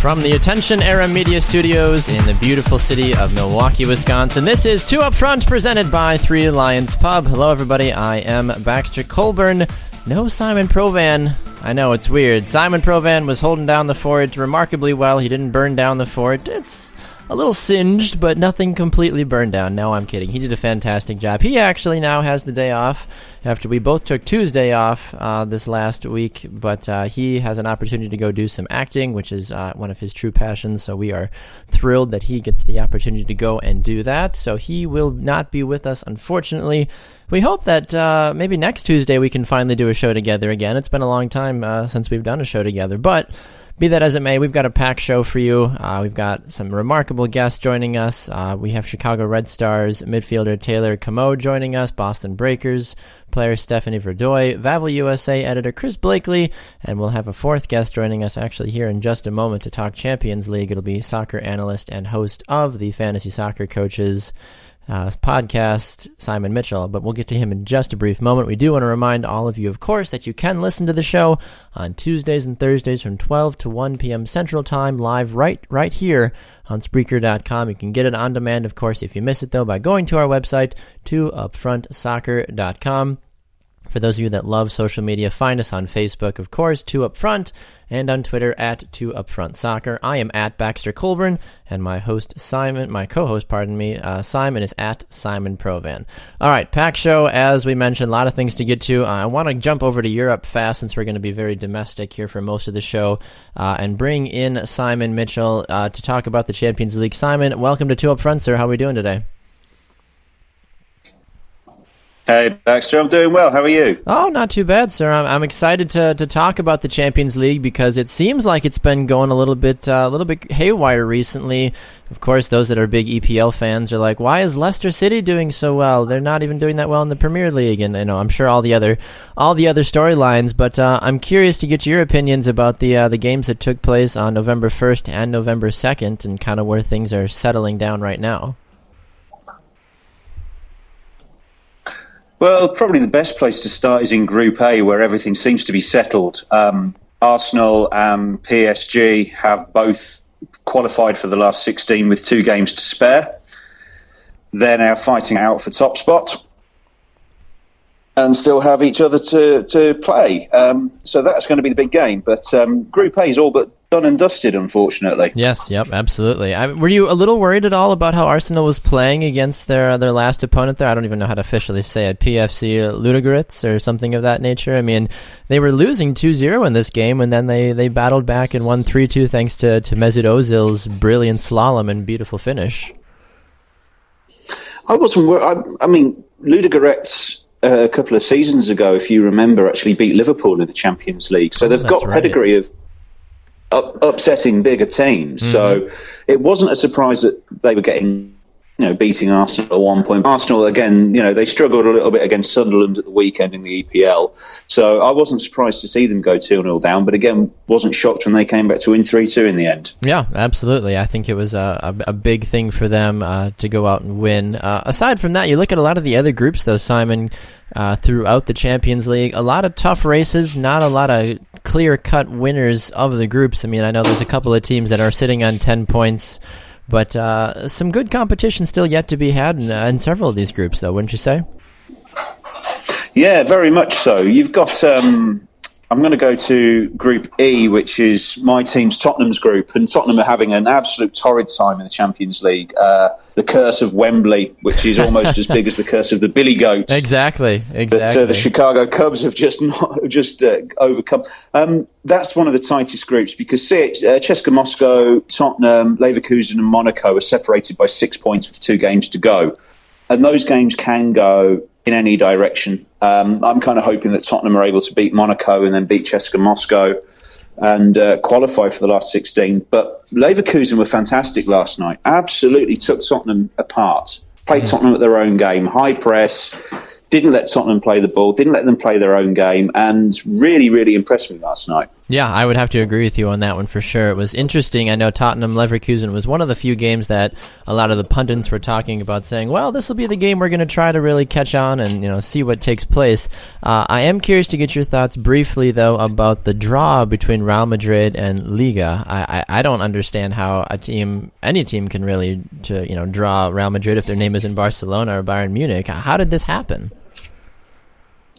From the Attention Era Media Studios in the beautiful city of Milwaukee, Wisconsin, this is Two Up Front, presented by Three Lions Pub. Hello, everybody. I am Baxter Colburn. No Simon Provan. I know, it's weird. Simon Provan was holding down the fort remarkably well. He didn't burn down the fort. It's a little singed, but nothing completely burned down. No, I'm kidding. He did a fantastic job. He actually now has the day off after we both took Tuesday off this last week, but he has an opportunity to go do some acting, which is one of his true passions, so we are thrilled that he gets the opportunity to go and do that. So he will not be with us, unfortunately. We hope that maybe next Tuesday we can finally do a show together again. It's been a long time since we've done a show together, but be that as it may, we've got a packed show for you. We've got some remarkable guests joining us. We have Chicago Red Stars midfielder Taylor Comeau joining us, Boston Breakers player Stephanie Verdoia, VAVEL USA editor Chris Blakely, and we'll have a fourth guest joining us actually here in just a moment to talk Champions League. It'll be soccer analyst and host of the Fantasy Soccer Coaches podcast, Simon Mitchell, but we'll get to him in just a brief moment. We do want to remind all of you, of course, that you can listen to the show on Tuesdays and Thursdays from 12 to 1 p.m. Central Time, live right here on Spreaker.com. You can get it on demand, of course, if you miss it, though, by going to our website, toupfrontsoccer.com. For those of you that love social media, find us on Facebook, of course, Two Up Front, and on Twitter at Two Up Front Soccer. I am at Baxter Colburn, and my co-host, Simon, is at Simon Provan. All right, pack show, as we mentioned, a lot of things to get to. I want to jump over to Europe fast, since we're going to be very domestic here for most of the show, and bring in Simon Mitchell to talk about the Champions League. Simon, welcome to Two Up Front, sir. How are we doing today? Hey, Baxter, I'm doing well. How are you? Oh, not too bad, sir. I'm excited to talk about the Champions League because it seems like it's been going a little bit haywire recently. Of course, those that are big EPL fans are like, "Why is Leicester City doing so well? They're not even doing that well in the Premier League." And I'm sure all the other storylines. But I'm curious to get your opinions about the games that took place on November 1st and November 2nd, and kind of where things are settling down right now. Well, probably the best place to start is in Group A, where everything seems to be settled. Arsenal and PSG have both qualified for the last 16 with 2 games to spare. They're now fighting out for top spot and still have each other to play. So that's going to be the big game. But Group A is all but done and dusted, unfortunately. Yes, yep, absolutely. Were you a little worried at all about how Arsenal was playing against their last opponent there? I don't even know how to officially say it. PFC Ludogorets or something of that nature. I mean, they were losing 2-0 in this game, and then they battled back and won 3-2 thanks to Mesut Ozil's brilliant slalom and beautiful finish. I wasn't worried. I mean, Ludogorets a couple of seasons ago, if you remember, actually beat Liverpool in the Champions League. So they've got pedigree of upsetting bigger teams. Mm-hmm. So it wasn't a surprise that they were getting, beating Arsenal at one point. Arsenal, again, they struggled a little bit against Sunderland at the weekend in the EPL. So I wasn't surprised to see them go 2-0 down, but again, wasn't shocked when they came back to win 3-2 in the end. Yeah, absolutely. I think it was a big thing for them to go out and win. Aside from that, you look at a lot of the other groups, though, Simon, throughout the Champions League, a lot of tough races, not a lot of clear-cut winners of the groups. I mean, I know there's a couple of teams that are sitting on 10 points, but some good competition still yet to be had in several of these groups, though, wouldn't you say? Yeah, very much so. You've got... I'm going to go to Group E, which is my team's Tottenham's group, and Tottenham are having an absolute torrid time in the Champions League. The curse of Wembley, which is almost as big as the curse of the Billy Goat. Exactly. That the Chicago Cubs have just overcome. That's one of the tightest groups because CSKA Moscow, Tottenham, Leverkusen and Monaco are separated by 6 points with 2 games to go. And those games can go in any direction. I'm kind of hoping that Tottenham are able to beat Monaco and then beat CSKA Moscow and qualify for the last 16. But Leverkusen were fantastic last night. Absolutely took Tottenham apart. Played Tottenham at their own game. High press. Didn't let Tottenham play the ball. Didn't let them play their own game. And really, really impressed me last night. Yeah, I would have to agree with you on that one for sure. It was interesting. I know Tottenham-Leverkusen was one of the few games that a lot of the pundits were talking about, saying, well, this will be the game we're going to try to really catch on and see what takes place. I am curious to get your thoughts briefly, though, about the draw between Real Madrid and Liga. I don't understand how any team can really draw Real Madrid if their name is in Barcelona or Bayern Munich. How did this happen?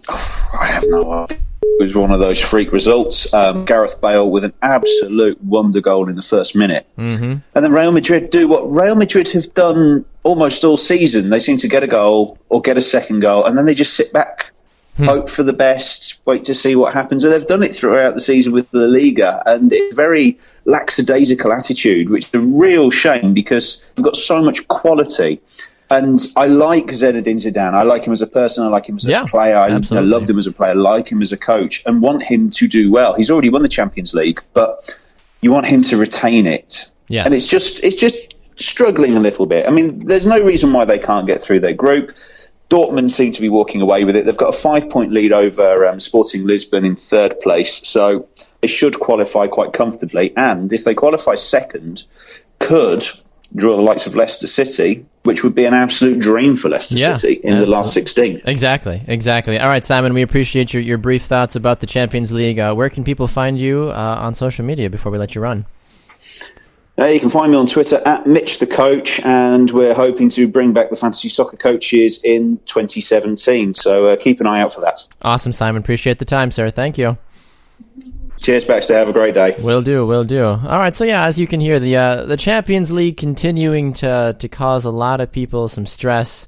I have no idea. It was one of those freak results. Gareth Bale with an absolute wonder goal in the first minute. Mm-hmm. And then Real Madrid do what Real Madrid have done almost all season. They seem to get a goal or get a second goal, and then they just sit back, hope for the best, wait to see what happens. And they've done it throughout the season with the Liga, and it's a very lackadaisical attitude, which is a real shame because they've got so much quality. And I like Zinedine Zidane. I like him as a person. I like him as a player. I loved him as a player. I like him as a coach and want him to do well. He's already won the Champions League, but you want him to retain it. Yes. And it's just struggling a little bit. I mean, there's no reason why they can't get through their group. Dortmund seem to be walking away with it. They've got a 5-point lead over Sporting Lisbon in third place, so they should qualify quite comfortably. And if they qualify second, could draw the likes of Leicester City, which would be an absolute dream for Leicester City in the last 16. Exactly. All right, Simon, we appreciate your brief thoughts about the Champions League. Where can people find you on social media before we let you run? You can find me on Twitter at Mitch the Coach, and we're hoping to bring back the fantasy soccer coaches in 2017. So keep an eye out for that. Awesome, Simon. Appreciate the time, sir. Thank you. Cheers, Baxter. Have a great day. Will do. All right, so as you can hear, the Champions League continuing to cause a lot of people some stress.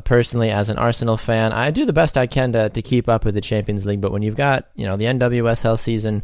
Personally, as an Arsenal fan, I do the best I can to keep up with the Champions League, but when you've got the NWSL season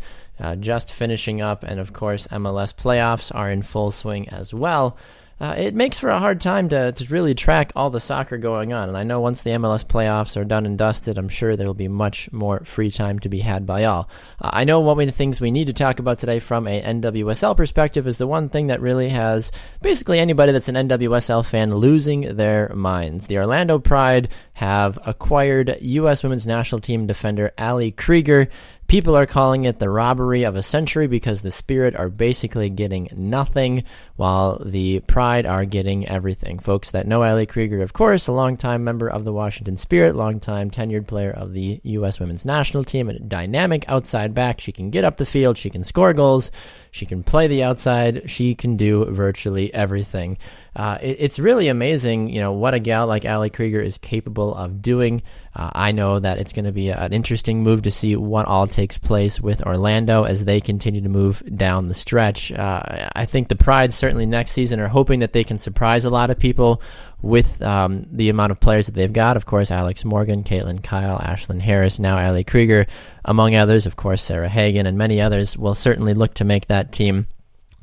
just finishing up, and of course MLS playoffs are in full swing as well, it makes for a hard time to really track all the soccer going on. And I know once the MLS playoffs are done and dusted, I'm sure there will be much more free time to be had by all. I know one of the things we need to talk about today from a NWSL perspective is the one thing that really has basically anybody that's an NWSL fan losing their minds. The Orlando Pride have acquired U.S. Women's National Team defender Ali Krieger. People are calling it the robbery of a century because the Spirit are basically getting nothing while the Pride are getting everything. Folks that know Ali Krieger, of course, a longtime member of the Washington Spirit, longtime tenured player of the U.S. Women's National Team, a dynamic outside back. She can get up the field, she can score goals, she can play the outside, she can do virtually everything. It's really amazing, what a gal like Ali Krieger is capable of doing. I know that it's going to be an interesting move to see what all takes place with Orlando as they continue to move down the stretch. I think the Pride certainly next season are hoping that they can surprise a lot of people with the amount of players that they've got. Of course, Alex Morgan, Caitlin Kyle, Ashlyn Harris, now Ali Krieger, among others. Of course, Sarah Hagan and many others will certainly look to make that team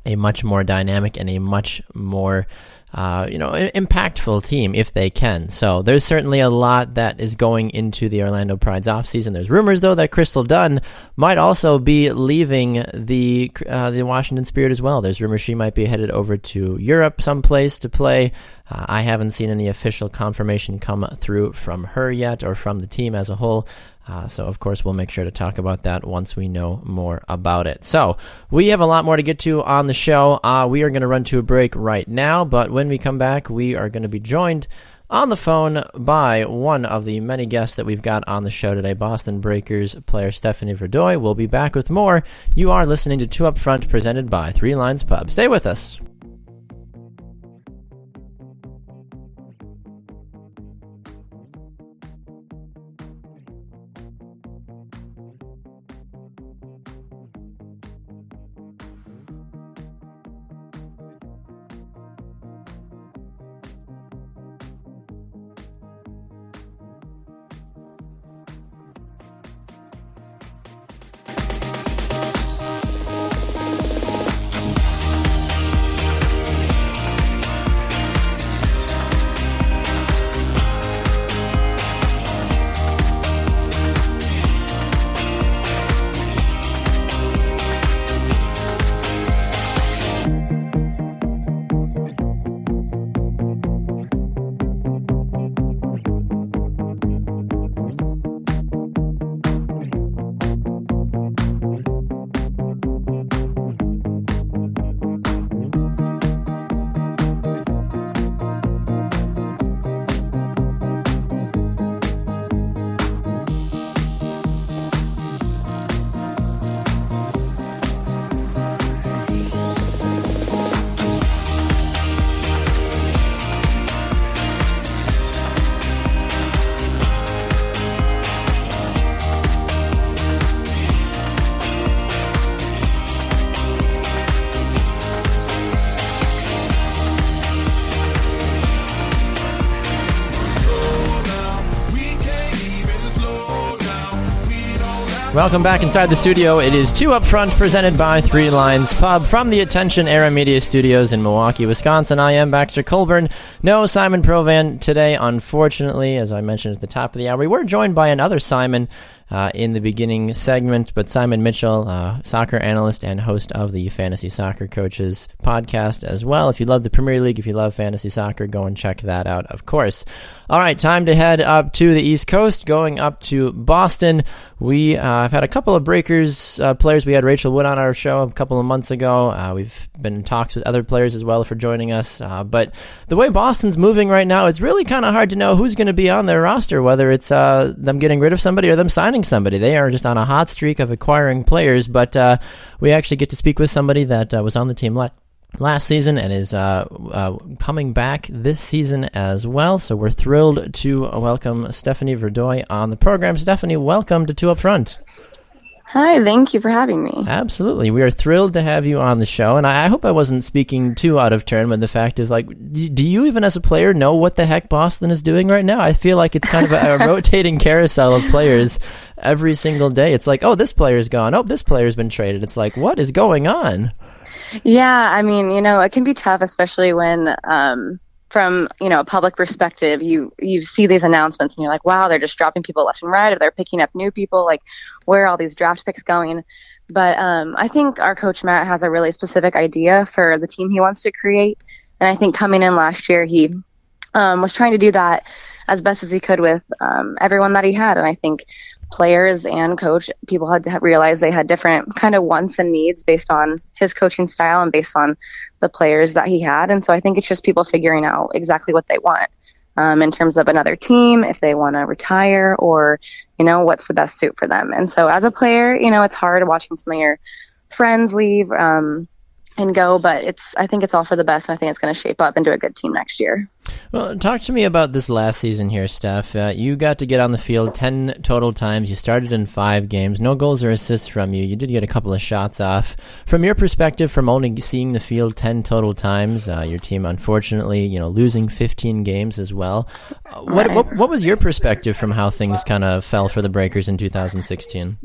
a much more dynamic and a much more impactful team if they can. So there's certainly a lot that is going into the Orlando Pride's offseason. There's rumors, though, that Crystal Dunn might also be leaving the Washington Spirit as well. There's rumors she might be headed over to Europe someplace to play. I haven't seen any official confirmation come through from her yet or from the team as a whole. So, of course, we'll make sure to talk about that once we know more about it. So, we have a lot more to get to on the show. We are going to run to a break right now, but when we come back, we are going to be joined on the phone by one of the many guests that we've got on the show today, Boston Breakers player Stephanie Verdoia. We'll be back with more. You are listening to Two Up Front, presented by Three Lions Pub. Stay with us. Welcome back inside the studio. It is 2 Up Front, presented by Three Lions Pub from the Attention Era Media Studios in Milwaukee, Wisconsin. I am Baxter Colburn. No Simon Provan today, unfortunately. As I mentioned at the top of the hour, we were joined by another Simon in the beginning segment, but Simon Mitchell, soccer analyst and host of the Fantasy Soccer Coaches podcast as well. If you love the Premier League, if you love fantasy soccer, go and check that out, of course. All right, time to head up to the East Coast, going up to Boston. We have had a couple of Breakers players. We had Rachel Wood on our show a couple of months ago. We've been in talks with other players as well for joining us. But the way Boston's moving right now, it's really kind of hard to know who's going to be on their roster, whether it's them getting rid of somebody or them signing somebody. They are just on a hot streak of acquiring players, but we actually get to speak with somebody that was on the team last season and is coming back this season as well. So we're thrilled to welcome Stephanie Verdoia on the program. Stephanie, welcome to 2 Up Front. Hi, thank you for having me. Absolutely. We are thrilled to have you on the show, and I hope I wasn't speaking too out of turn with the fact of, like, do you even as a player know what the heck Boston is doing right now? I feel like it's kind of a rotating carousel of players every single day. It's like, oh, this player's gone. Oh, this player's been traded. It's like, what is going on? Yeah, I mean, it can be tough, especially when from, a public perspective, you see these announcements and you're like, wow, they're just dropping people left and right, or they're picking up new people. Like, where are all these draft picks going? But I think our coach, Matt, has a really specific idea for the team he wants to create. And I think coming in last year, he was trying to do that as best as he could with everyone that he had. And I think players and coach, people had to realize they had different kind of wants and needs based on his coaching style and based on the players that he had. And so I think it's just people figuring out exactly what they want in terms of another team, if they want to retire, or, what's the best suit for them. And so as a player, it's hard watching some of your friends leave and go, but I think it's all for the best, and I think it's going to shape up into a good team next year. Well, talk to me about this last season here, Steph. You got to get on the field 10 total times. You started in 5 games. No goals or assists from you. You did get a couple of shots off. From your perspective, from only seeing the field 10 total times, your team, unfortunately, losing 15 games as well. What was your perspective from how things kind of fell for the Breakers in 2016?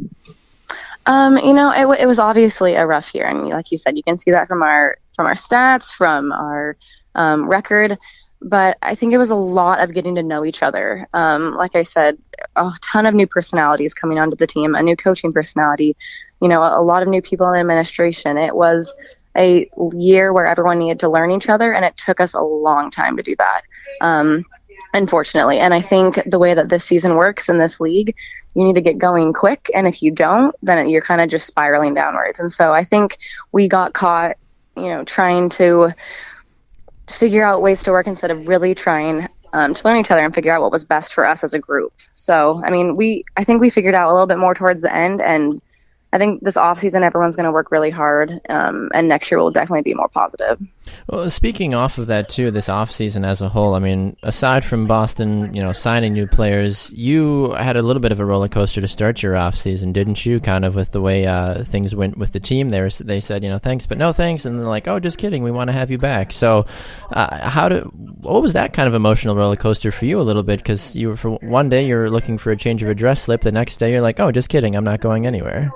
It was obviously a rough year, and like you said, you can see that from our stats, from our record. But I think it was a lot of getting to know each other. Like I said, a ton of new personalities coming onto the team, a new coaching personality, a lot of new people in administration. It was a year where everyone needed to learn each other, and it took us a long time to do that, unfortunately. And I think the way that this season works in this league, you need to get going quick. And if you don't, then you're kind of just spiraling downwards. And so I think we got caught, trying to figure out ways to work instead of really trying to learn each other and figure out what was best for us as a group. So, I think we figured out a little bit more towards the end, and I think this offseason everyone's going to work really hard, and next year will definitely be more positive. Well, speaking off of that too, this offseason as a whole, aside from Boston, signing new players, you had a little bit of a roller coaster to start your offseason, didn't you? Kind of with the way things went with the team. They said, thanks, but no thanks, and they're like, oh, just kidding, we want to have you back. So, what was that kind of emotional roller coaster for you a little bit? Because you were, for one day you're looking for a change of address slip, the next day you're like, oh, just kidding, I'm not going anywhere.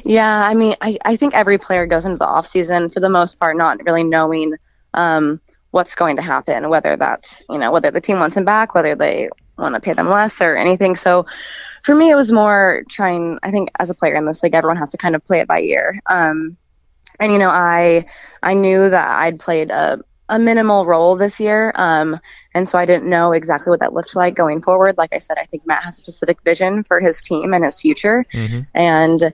Yeah, I think every player goes into the off season for the most part not really knowing what's going to happen, whether that's, whether the team wants them back, whether they want to pay them less or anything. So for me, it was more trying, I think as a player in this league, everyone has to kind of play it by ear. And, I knew that I'd played a minimal role this year. And so I didn't know exactly what that looked like going forward. Like I said, I think Matt has a specific vision for his team and his future. Mm-hmm. And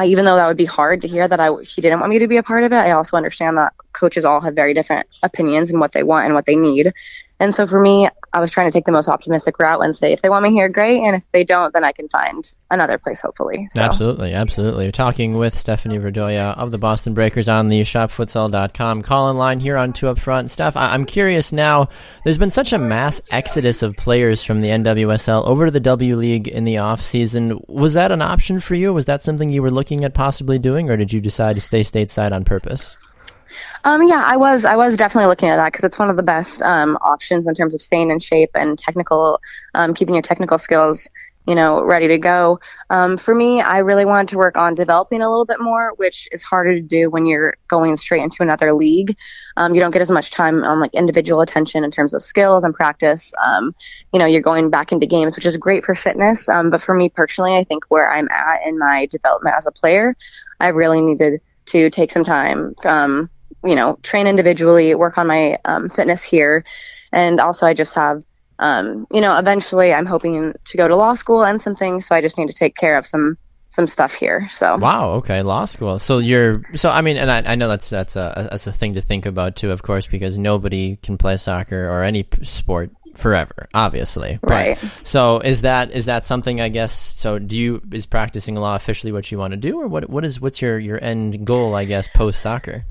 even though that would be hard to hear that he didn't want me to be a part of it, I also understand that coaches all have very different opinions and what they want and what they need. And so for me, I was trying to take the most optimistic route and say, if they want me here, great. And if they don't, then I can find another place, hopefully. So. Absolutely. We're talking with Stephanie Verdoia of the Boston Breakers on the shopfutsal.com call-in line here on 2 Up Front. Steph, I'm curious now, there's been such a mass exodus of players from the NWSL over to the W League in the offseason. Was that an option for you? Was that something you were looking at possibly doing, or did you decide to stay stateside on purpose? Yeah, I was definitely looking at that because it's one of the best options in terms of staying in shape and technical, keeping your technical skills ready to go. For me, I really wanted to work on developing a little bit more, which is harder to do when you're going straight into another league. You don't get as much time on like individual attention in terms of skills and practice. You're going back into games, which is great for fitness. But for me personally, I think where I'm at in my development as a player, I really needed to take some time, train individually, work on my fitness here. And also I just have eventually I'm hoping to go to law school and some things, so I just need to take care of some stuff here. So wow, okay, law school. So I mean, and I know that's a thing to think about too, of course, because nobody can play soccer or any sport forever, obviously. Right. But, so is that something, I guess? So is practicing law officially what you want to do, or what's your end goal, I guess, post soccer?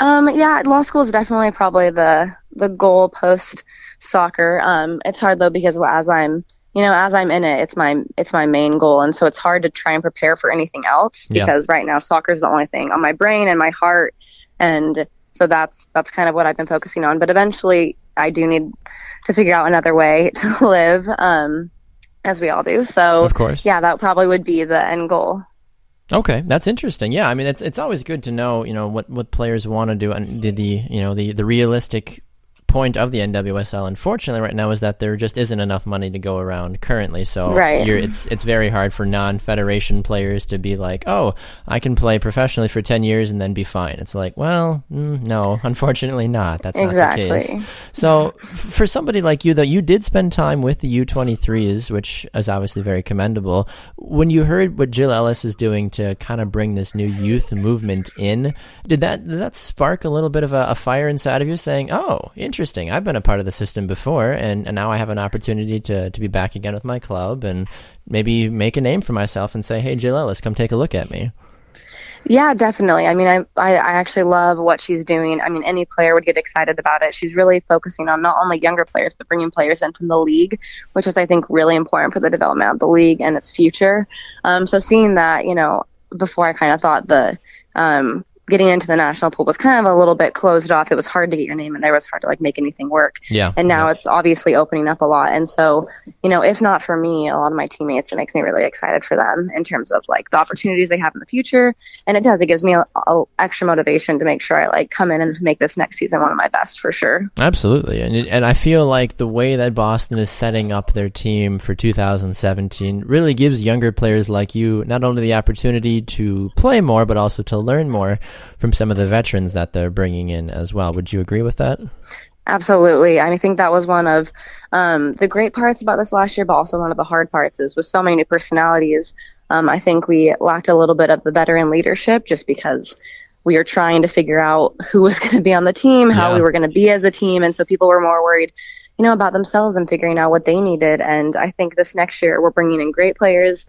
Yeah, law school is definitely probably the goal post soccer. It's hard though, because as I'm in it, it's my main goal. And so it's hard to try and prepare for anything else, because right now soccer is the only thing on my brain and my heart. And so that's kind of what I've been focusing on. But eventually I do need to figure out another way to live, as we all do. So of course, yeah, that probably would be the end goal. Okay, that's interesting. Yeah, I mean, it's always good to know, what players want to do, and the realistic point of the NWSL, unfortunately, right now is that there just isn't enough money to go around currently. So it's very hard for non-federation players to be like, oh, I can play professionally for 10 years and then be fine. It's like, well, no, unfortunately not. That's not the case. So for somebody like you, though, you did spend time with the U23s, which is obviously very commendable. When you heard what Jill Ellis is doing to kind of bring this new youth movement in, did that spark a little bit of a fire inside of you, saying, oh, interesting, I've been a part of the system before, and now I have an opportunity to be back again with my club and maybe make a name for myself and say, hey, Jill Ellis, come take a look at me? Yeah, definitely. I mean, I actually love what she's doing. I mean, any player would get excited about it. She's really focusing on not only younger players, but bringing players in from the league, which is, I think, really important for the development of the league and its future. So seeing that, before I kind of thought the getting into the national pool was kind of a little bit closed off. It was hard to get your name in there. It was hard to make anything work. Yeah. And now it's obviously opening up a lot. And so, if not for me, a lot of my teammates, it makes me really excited for them in terms of the opportunities they have in the future. And it gives me a extra motivation to make sure I come in and make this next season one of my best, for sure. Absolutely. And I feel like the way that Boston is setting up their team for 2017 really gives younger players like you not only the opportunity to play more, but also to learn more from some of the veterans that they're bringing in as well. Would you agree with that? Absolutely. I think that was one of the great parts about this last year, but also one of the hard parts is with so many new personalities. I think we lacked a little bit of the veteran leadership, just because we were trying to figure out who was going to be on the team, how we were going to be as a team. And so people were more worried, about themselves and figuring out what they needed. And I think this next year we're bringing in great players.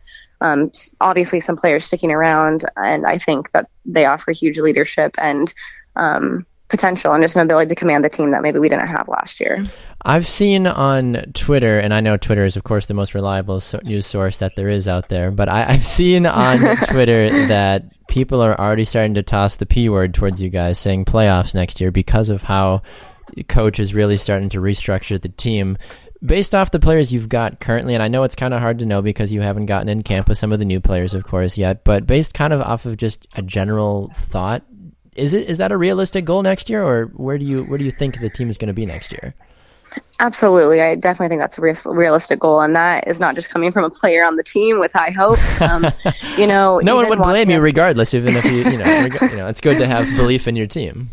Obviously some players sticking around, and I think that they offer huge leadership and potential and just an ability to command the team that maybe we didn't have last year. I've seen on Twitter, and I know Twitter is, of course, the most reliable news source that there is out there, but I've seen on Twitter that people are already starting to toss the P word towards you guys, saying playoffs next year, because of how coach is really starting to restructure the team. Based off the players you've got currently, and I know it's kind of hard to know because you haven't gotten in camp with some of the new players, of course, yet, but based kind of off of just a general thought, is that a realistic goal next year, or where do you think the team is going to be next year? Absolutely. I definitely think that's a realistic goal, and that is not just coming from a player on the team with high hope. No one would blame you regardless, even if it's good to have belief in your team.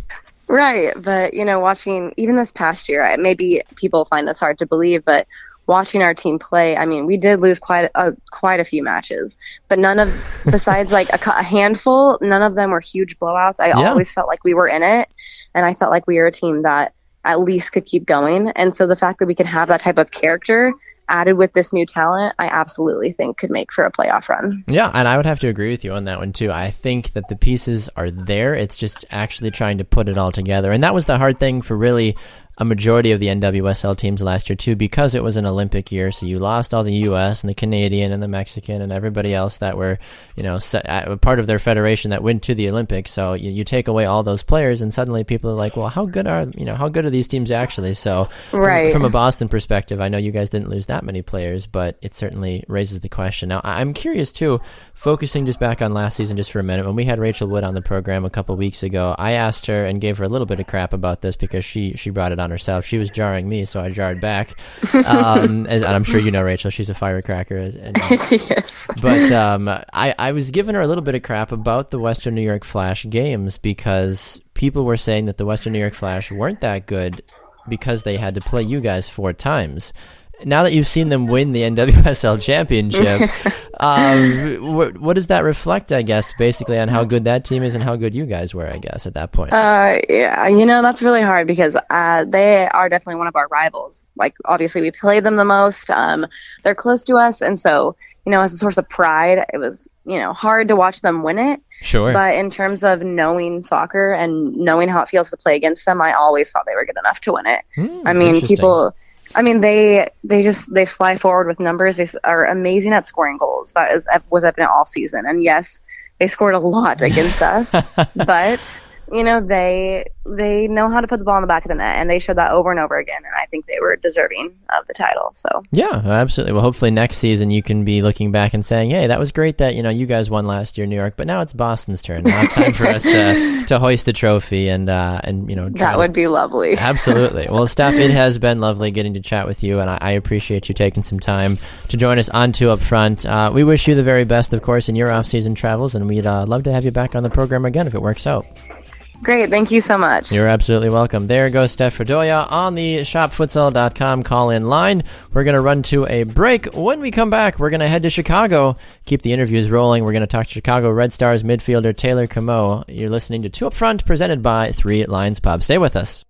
Right, but watching even this past year, maybe people find this hard to believe, but watching our team play, I mean, we did lose quite a few matches, but none of, besides a handful, none of them were huge blowouts. I always felt like we were in it, and I felt like we were a team that at least could keep going. And so the fact that we could have that type of character added with this new talent, I absolutely think could make for a playoff run. Yeah, and I would have to agree with you on that one too. I think that the pieces are there. It's just actually trying to put it all together. And that was the hard thing for really a majority of the NWSL teams last year too, because it was an Olympic year. So you lost all the U.S. and the Canadian and the Mexican and everybody else that were, part of their federation that went to the Olympics. So you take away all those players, and suddenly people are like, well, how good are these teams actually? So from a Boston perspective, I know you guys didn't lose that many players, but it certainly raises the question. Now, I'm curious too, focusing just back on last season just for a minute. When we had Rachel Wood on the program a couple weeks ago, I asked her and gave her a little bit of crap about this because she brought it on herself. She was jarring me, so I jarred back. And I'm sure you know Rachel, she's a firecracker. She is. But I was giving her a little bit of crap about the Western New York Flash games because people were saying that the Western New York Flash weren't that good because they had to play you guys 4 times. Now that you've seen them win the NWSL championship, what does that reflect, I guess, basically on how good that team is and how good you guys were, I guess, at that point? Yeah, that's really hard because they are definitely one of our rivals. Like, obviously, we played them the most. They're close to us, and so, as a source of pride, it was, hard to watch them win it. Sure. But in terms of knowing soccer and knowing how it feels to play against them, I always thought they were good enough to win it. They fly forward with numbers. They are amazing at scoring goals. That was evident all season. And yes, they scored a lot against us, but they know how to put the ball in the back of the net, and they showed that over and over again. And I think they were deserving of the title. So yeah, absolutely. Well, hopefully next season you can be looking back and saying, "Hey, that was great that you guys won last year, New York, but now it's Boston's turn. Now it's time for us to hoist the trophy and that would be lovely." Absolutely. Well, Steph, it has been lovely getting to chat with you, and I appreciate you taking some time to join us on Two Up Front. We wish you the very best, of course, in your off-season travels, and we'd love to have you back on the program again if it works out. Great. Thank you so much. You're absolutely welcome. There goes Steph Verdoia on the shopfutsal.com call-in line. We're going to run to a break. When we come back, we're going to head to Chicago, keep the interviews rolling. We're going to talk to Chicago Red Stars midfielder Taylor Comeau. You're listening to Two Up Front, presented by Three Lions Pub. Stay with us.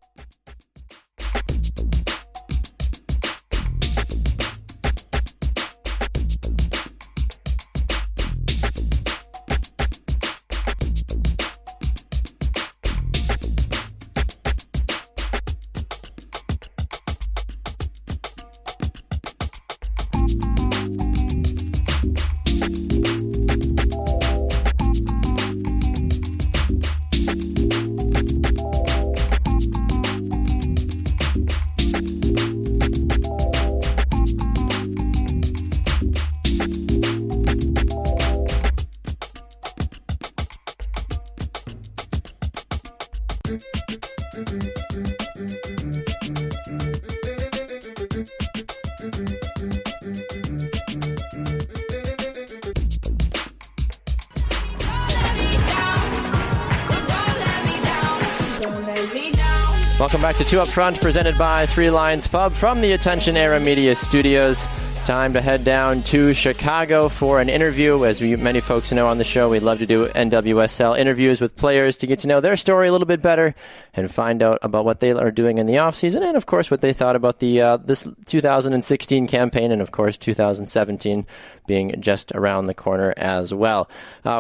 Welcome back to Two Up Front, presented by Three Lions Pub from the Attention Era Media Studios. Time to head down to Chicago for an interview. As many folks know on the show, we love to do NWSL interviews with players to get to know their story a little bit better and find out about what they are doing in the offseason and, of course, what they thought about the this 2016 campaign and, of course, 2017 being just around the corner as well.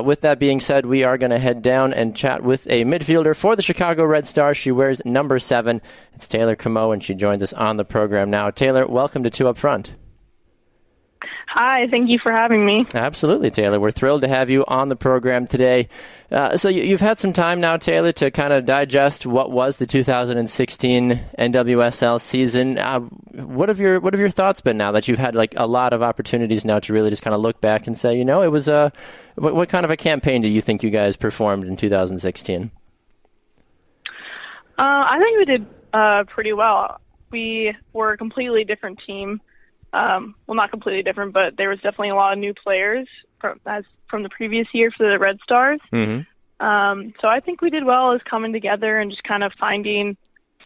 With that being said, we are going to head down and chat with a midfielder for the Chicago Red Stars. She wears number 7. It's Taylor Comeau, and she joins us on the program now. Taylor, welcome to Two Up Front. Hi, thank you for having me. Absolutely, Taylor. We're thrilled to have you on the program today. So you've had some time now, Taylor, to kind of digest what was the 2016 NWSL season. What have your thoughts been now that you've had like a lot of opportunities now to really just kind of look back and say, it was what kind of a campaign do you think you guys performed in 2016? I think we did pretty well. We were a completely different team. Well, not completely different, but there was definitely a lot of new players from the previous year for the Red Stars. Mm-hmm. So I think we did well as coming together and just kind of finding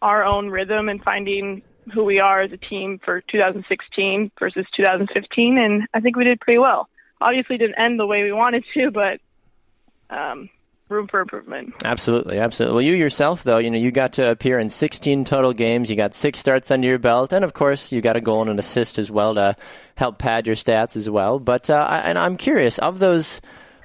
our own rhythm and finding who we are as a team for 2016 versus 2015, and I think we did pretty well. Obviously, didn't end the way we wanted to, but room for improvement. Absolutely. Well, you yourself, though, you got to appear in 16 total games. You got 6 starts under your belt, and of course, you got a goal and an assist as well to help pad your stats as well. But and I'm curious, of those,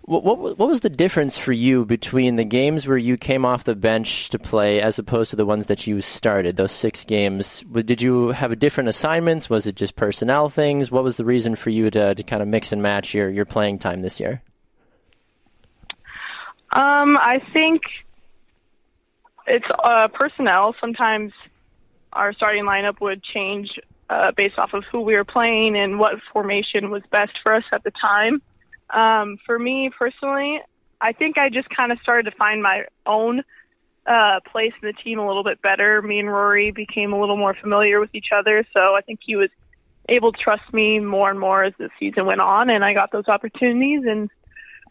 What was the difference for you between the games where you came off the bench to play as opposed to the ones that you started, those 6 games? Did you have different assignments? Was it just personnel things? What was the reason for you to kind of mix and match your playing time this year? I think it's personnel. Sometimes our starting lineup would change based off of who we were playing and what formation was best for us at the time. For me personally, I think I just kind of started to find my own place in the team a little bit better. Me and Rory became a little more familiar with each other, so I think he was able to trust me more and more as the season went on, and I got those opportunities and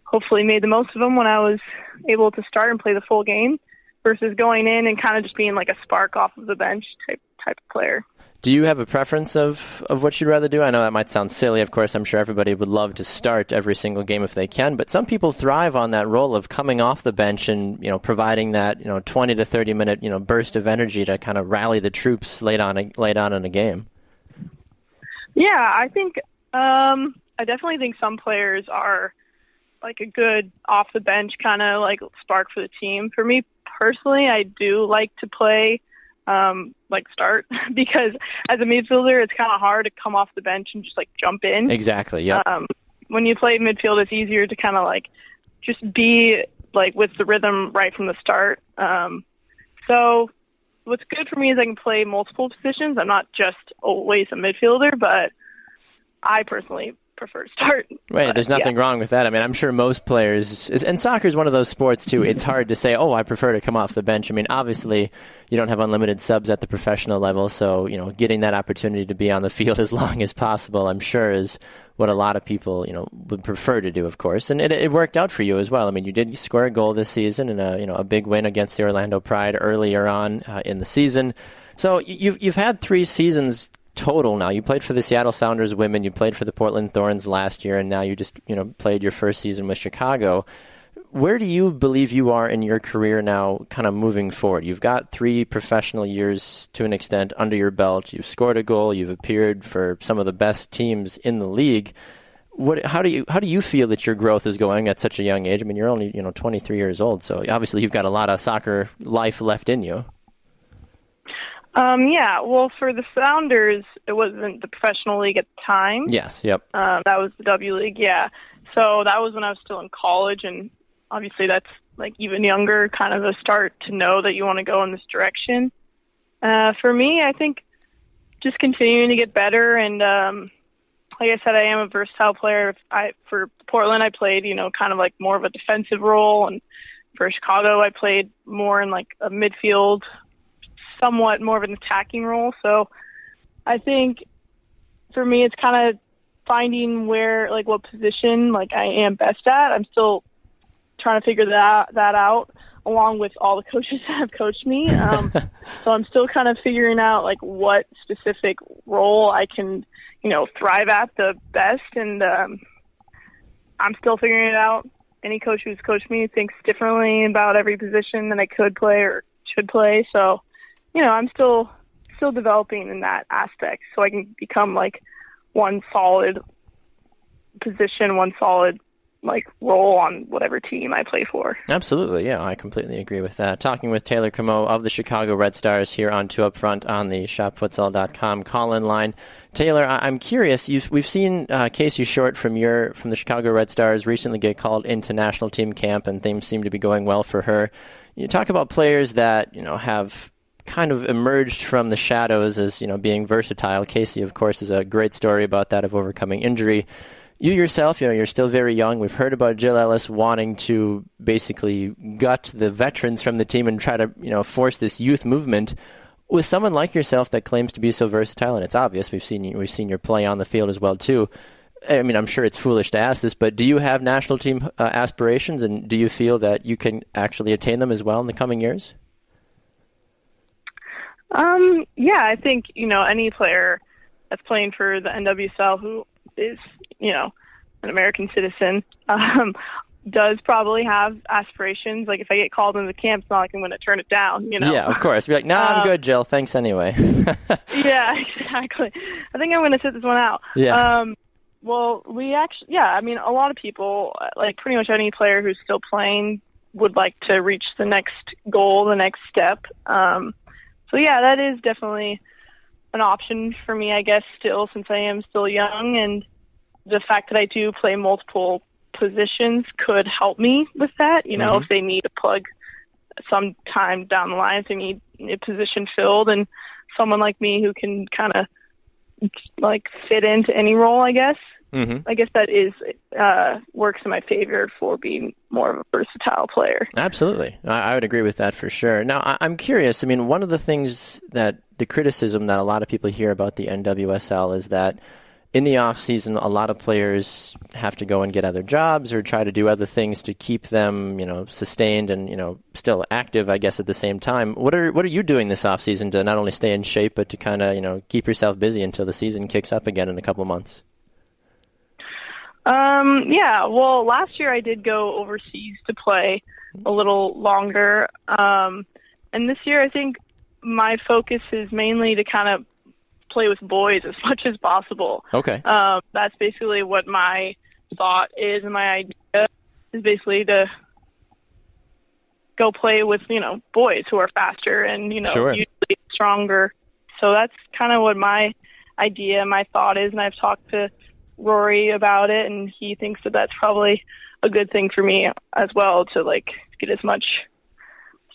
hopefully made the most of them when I was able to start and play the full game versus going in and kind of just being like a spark off of the bench type of player. Do you have a preference of what you'd rather do? I know that might sound silly. Of course, I'm sure everybody would love to start every single game if they can, but some people thrive on that role of coming off the bench and, providing that, 20 to 30 minute, burst of energy to kind of rally the troops late on in a game. Yeah, I think, I definitely think some players are like a good off the bench kind of like spark for the team. For me personally, I do like to play start because as a midfielder it's kind of hard to come off the bench and just like jump in. Exactly. Yeah. When you play midfield, it's easier to kind of like just be like with the rhythm right from the start. So what's good for me is I can play multiple positions. I'm not just always a midfielder, but I personally prefer to start. Right, there's nothing wrong with that. I mean, I'm sure most players, and soccer is one of those sports too, it's hard to say, I prefer to come off the bench. I mean, obviously, you don't have unlimited subs at the professional level, so, getting that opportunity to be on the field as long as possible, I'm sure is what a lot of people, would prefer to do, of course. And it worked out for you as well. I mean, you did score a goal this season in a big win against the Orlando Pride earlier on in the season. So you've had 3 seasons total now. You played for the Seattle Sounders women, you played for the Portland Thorns last year, and now you just played your first season with Chicago. Where do you believe you are in your career now, kind of moving forward? You've got 3 professional years to an extent under your belt. You've scored a goal. You've appeared for some of the best teams in the league. How do you feel that your growth is going at such a young age? I mean, you're only 23 years old, so obviously you've got a lot of soccer life left in you. Yeah, well, for the Sounders, it wasn't the professional league at the time. Yes, yep. That was the W League, yeah. So that was when I was still in college, and obviously that's like even younger, kind of a start to know that you want to go in this direction. For me, I think just continuing to get better, and like I said, I am a versatile player. For Portland, I played, kind of like more of a defensive role, and for Chicago, I played more in like a midfield, somewhat more of an attacking role. So I think for me, it's kind of finding what position I am best at. I'm still trying to figure that out along with all the coaches that have coached me. So I'm still kind of figuring out what specific role I can, thrive at the best. And I'm still figuring it out. Any coach who's coached me thinks differently about every position that I could play or should play. So I'm still developing in that aspect so I can become one solid position, one solid role on whatever team I play for. Absolutely, yeah, I completely agree with that. Talking with Taylor Comeau of the Chicago Red Stars here on 2 Up Front on the shopfutsal.com call-in line. Taylor, I'm curious, we've seen Casey Short from the Chicago Red Stars recently get called into national team camp, and things seem to be going well for her. You talk about players that have kind of emerged from the shadows as being versatile. Casey, of course, is a great story about that, of overcoming injury. You yourself, you're still very young. We've heard about Jill Ellis wanting to basically gut the veterans from the team and try to force this youth movement. With someone like yourself that claims to be so versatile, and it's obvious, we've seen your play on the field as well too. I mean, I'm sure it's foolish to ask this, but do you have national team aspirations, and do you feel that you can actually attain them as well in the coming years? Yeah, I think, any player that's playing for the NWSL who is, an American citizen, does probably have aspirations. If I get called into the camp, it's not like I'm going to turn it down, Yeah, of course. Be like, I'm good, Jill. Thanks anyway. Yeah, exactly. I think I'm going to sit this one out. Yeah. Well, I mean, a lot of people, like pretty much any player who's still playing, would like to reach the next goal, the next step. So yeah, that is definitely an option for me, I guess, still, since I am still young, and the fact that I do play multiple positions could help me with that. You know, if they need a plug sometime down the line, if they need a position filled, and someone like me who can kind of like fit into any role, I guess. I guess that is works in my favor for being more of a versatile player. Absolutely. I would agree with that for sure. Now, I'm curious. I mean, one of the things that the criticism that a lot of people hear about the NWSL is that in the off season, a lot of players have to go and get other jobs or try to do other things to keep them, sustained and, still active, I guess, at the same time. What are you doing this off season to not only stay in shape, but to kind of, keep yourself busy until the season kicks up again in a couple months? Yeah, well, last year I did go overseas to play a little longer. And this year I think my focus is mainly to kind of play with boys as much as possible. Okay. That's basically what my thought is, and my idea is basically to go play with, boys who are faster and, Sure. usually stronger. So that's kind of what my idea, my thought is, and I've talked to Rory about it, and he thinks that that's probably a good thing for me as well, to like get as much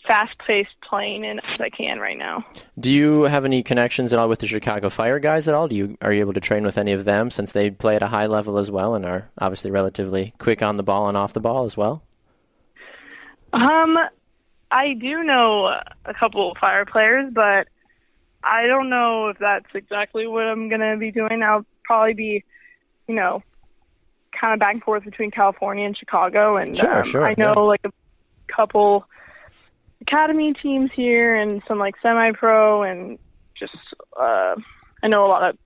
fast-paced playing in as I can right now. Do you have any connections at all with the Chicago Fire guys at all? Are you able to train with any of them, since they play at a high level as well and are obviously relatively quick on the ball and off the ball as well? I do know a couple of Fire players, but I don't know if that's exactly what I'm going to be doing. I'll probably be kind of back and forth between California and Chicago. And sure, I know like a couple academy teams here and some like semi-pro, and just I know a lot of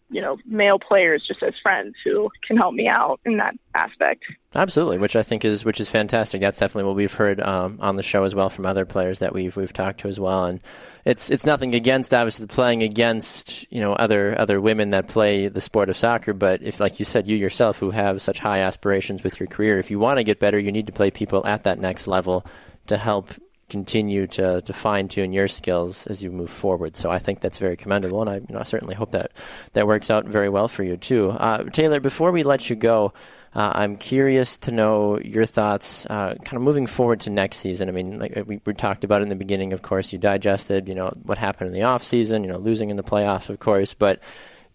male players just as friends who can help me out in that aspect. Absolutely, which I think is fantastic. That's definitely what we've heard on the show as well from other players that we've talked to as well. And it's nothing against obviously playing against other women that play the sport of soccer. But if, like you said, you yourself who have such high aspirations with your career, if you want to get better, you need to play people at that next level to help continue to fine-tune your skills as you move forward. So I think that's very commendable, and I certainly hope that works out very well for you too. Taylor, before we let you go, I'm curious to know your thoughts kind of moving forward to next season. I mean, like we talked about in the beginning, of course, you digested, what happened in the off-season, losing in the playoffs, of course, but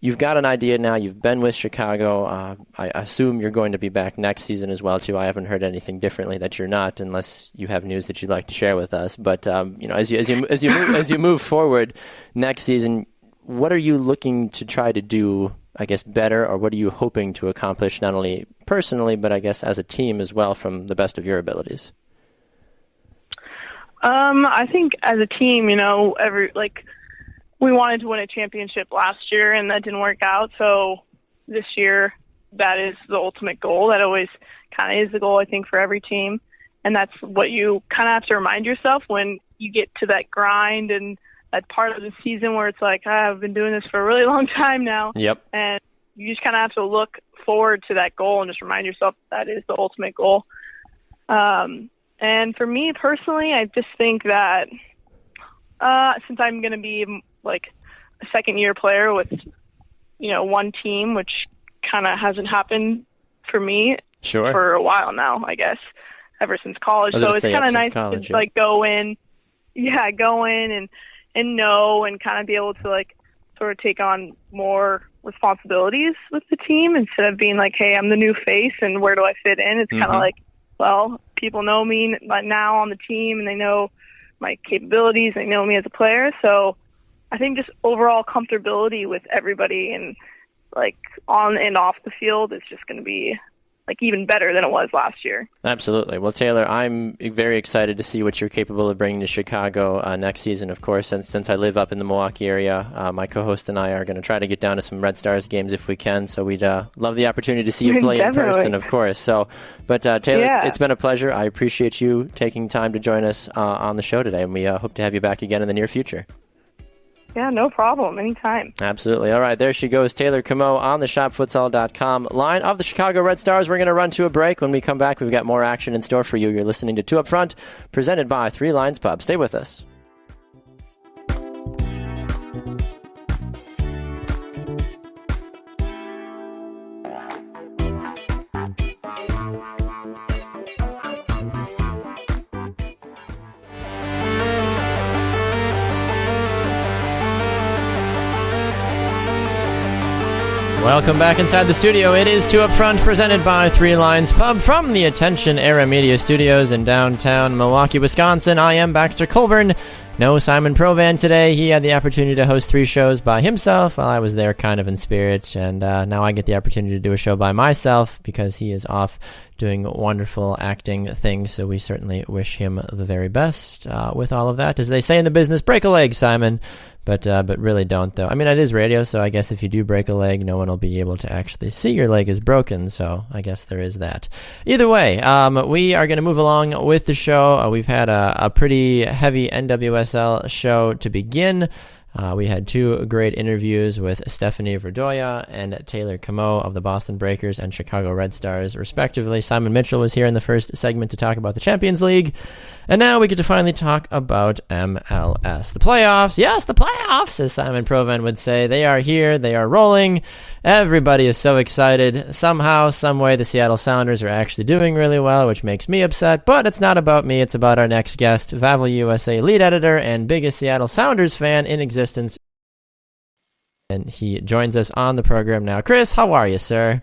you've got an idea now. You've been with Chicago. I assume you're going to be back next season as well, too. I haven't heard anything differently that you're not, unless you have news that you'd like to share with us. But as you move forward next season, what are you looking to try to do, I guess, better, or what are you hoping to accomplish, not only personally, but I guess as a team as well, from the best of your abilities? I think as a team, we wanted to win a championship last year, and that didn't work out. So this year, that is the ultimate goal. That always kind of is the goal, I think, for every team. And that's what you kind of have to remind yourself when you get to that grind and that part of the season where it's like, I've been doing this for a really long time now. Yep. And you just kind of have to look forward to that goal and just remind yourself that is the ultimate goal. And for me personally, I just think that since I'm going to be like a second-year player with, one team, which kind of hasn't happened for me for a while now, I guess, ever since college. So it's kind of nice to like go in and know and kind of be able to like sort of take on more responsibilities with the team instead of being like, hey, I'm the new face and where do I fit in? It's kind of like, well, people know me now on the team and they know my capabilities. They know me as a player. So I think just overall comfortability with everybody and like on and off the field is just going to be like even better than it was last year. Absolutely. Well, Taylor, I'm very excited to see what you're capable of bringing to Chicago next season, of course. And since I live up in the Milwaukee area, my co-host and I are going to try to get down to some Red Stars games if we can. So we'd love the opportunity to see you play in person, of course. So, but Taylor, it's been a pleasure. I appreciate you taking time to join us on the show today, and we hope to have you back again in the near future. Yeah, no problem. Anytime. Absolutely. All right, there she goes, Taylor Comeau on the shopfutsal.com line of the Chicago Red Stars. We're going to run to a break. When we come back, we've got more action in store for you. You're listening to Two Up Front, presented by Three Lions Pub. Stay with us. Welcome back inside the studio. It is Two Up Front, presented by Three Lions Pub from the Attention Era Media Studios in downtown Milwaukee, Wisconsin. I am Baxter Colburn. No Simon Provan today. He had the opportunity to host 3 shows by himself while I was there kind of in spirit, and now I get the opportunity to do a show by myself because he is off doing wonderful acting things, so we certainly wish him the very best with all of that. As they say in the business, break a leg, Simon. But really don't, though. I mean, it is radio, so I guess if you do break a leg, no one will be able to actually see your leg is broken, so I guess there is that. Either way, we are going to move along with the show. We've had a pretty heavy NWSL show to begin. We had 2 great interviews with Stephanie Verdoia and Taylor Comeau of the Boston Breakers and Chicago Red Stars, respectively. Simon Mitchell was here in the first segment to talk about the Champions League. And now we get to finally talk about MLS. The playoffs. Yes, the playoffs, as Simon Provan would say. They are here. They are rolling. Everybody is so excited. Somehow, someway, the Seattle Sounders are actually doing really well, which makes me upset. But it's not about me. It's about our next guest, VAVEL USA lead editor and biggest Seattle Sounders fan in existence. And he joins us on the program now. Chris, how are you, sir?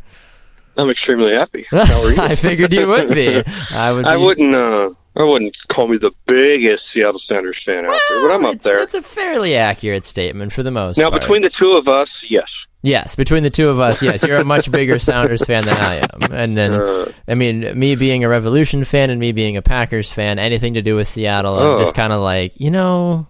I'm extremely happy. How are you? I figured you would be. I wouldn't call me the biggest Seattle Sounders fan out there, but I'm up there. It's a fairly accurate statement for the most part. Now, between the two of us, yes. Yes, between the two of us, yes. You're a much bigger Sounders fan than I am. And then, I mean, me being a Revolution fan and me being a Packers fan, anything to do with Seattle, I'm just kind of like,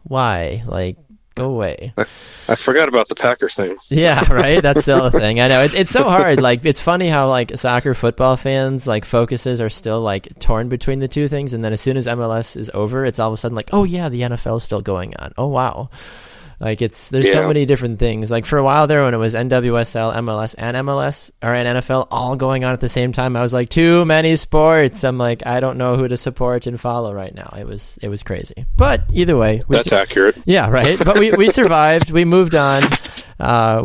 why? Like, go away. I forgot about the Packer thing. Yeah, right? That's the other thing. I know. It's so hard. Like, it's funny how, like, soccer football fans, like, focuses are still, like, torn between the two things, and then as soon as MLS is over, it's all of a sudden like, oh, yeah, the NFL is still going on. Oh, wow. Like, there's so many different things. Like, for a while there, when it was NWSL, MLS, and NFL all going on at the same time, I was like, too many sports. I'm like, I don't know who to support and follow right now. It was crazy. But either way, that's accurate. Yeah, right. But we survived. We moved on.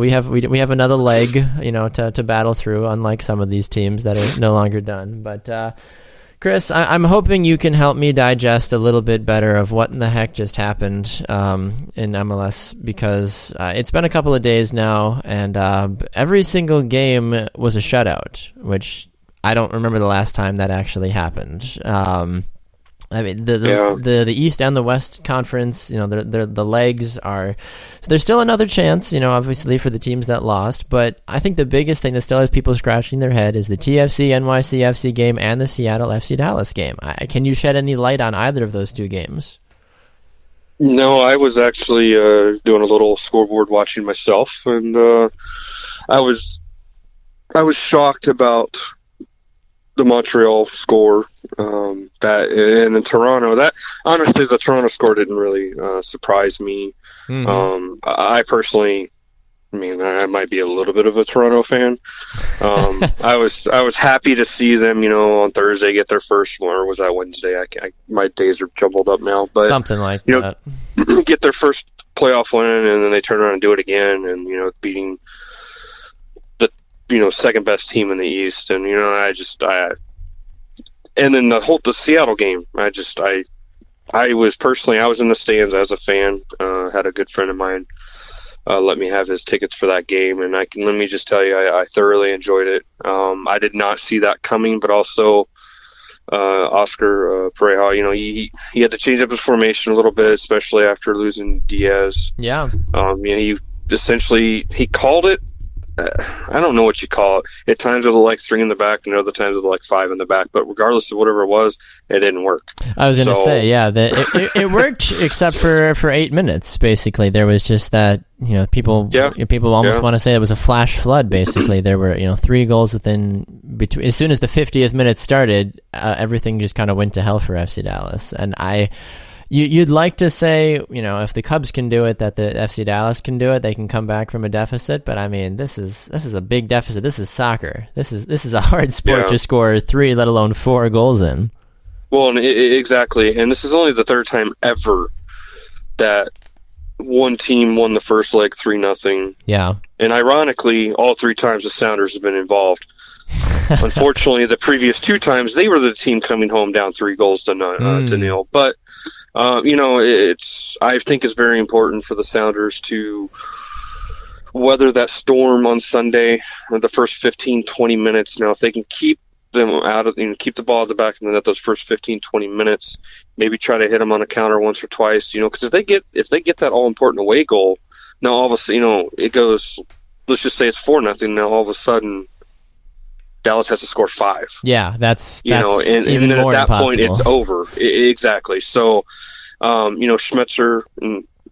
We have another leg, to battle through. Unlike some of these teams that are no longer done. But Chris, I'm hoping you can help me digest a little bit better of what in the heck just happened in MLS, because it's been a couple of days now, and every single game was a shutout, which I don't remember the last time that actually happened. I mean, the East and the West Conference, the legs are... So there's still another chance, obviously, for the teams that lost, but I think the biggest thing that still has people scratching their head is the TFC NYCFC game and the Seattle FC Dallas game. Can you shed any light on either of those 2 games? No, I was actually doing a little scoreboard watching myself, and I was shocked about the Montreal score. That and in Toronto, that honestly, the Toronto score didn't really surprise me. Mm-hmm. I personally, I might be a little bit of a Toronto fan. I was happy to see them, on Thursday get their first one, or was that Wednesday? My days are jumbled up now, but something like that. Get their first playoff win, and then they turn around and do it again, and beating the second best team in the East, and and then the Seattle game, I was in the stands as a fan. Had a good friend of mine let me have his tickets for that game, and let me just tell you, I thoroughly enjoyed it. I did not see that coming, but also Oscar Pareja, he had to change up his formation a little bit, especially after losing Diaz. Yeah. He called it. I don't know what you call it. At times it'll like 3 in the back, and other times it'll like 5 in the back. But regardless of whatever it was, it didn't work. I was going to say, yeah, it worked except for 8 minutes. Basically, there was just that. People almost want to say it was a flash flood. Basically, there were 3 goals between. As soon as the 50th minute started, everything just kind of went to hell for FC Dallas, and you'd like to say, if the Cubs can do it, that the FC Dallas can do it. They can come back from a deficit. But I mean, this is a big deficit. This is soccer. This is a hard sport to score 3, let alone 4 goals in. Well, exactly. And this is only the third time ever that one team won the first leg 3-0. Yeah. And ironically, all 3 times the Sounders have been involved. Unfortunately, the previous 2 times they were the team coming home down 3 goals to nil. But I think it's very important for the Sounders to weather that storm on Sunday, the first 15-20 minutes. Now, if they can keep them out of, keep the ball at the back of the net those first 15-20 minutes, maybe try to hit them on a counter once or twice. Because if they get that all important away goal, now all of a sudden, it goes. Let's just say it's 4-0. Now all of a sudden, Dallas has to score 5. Yeah, that's and even then more at that impossible. point it's over. Exactly. So, Schmetzer,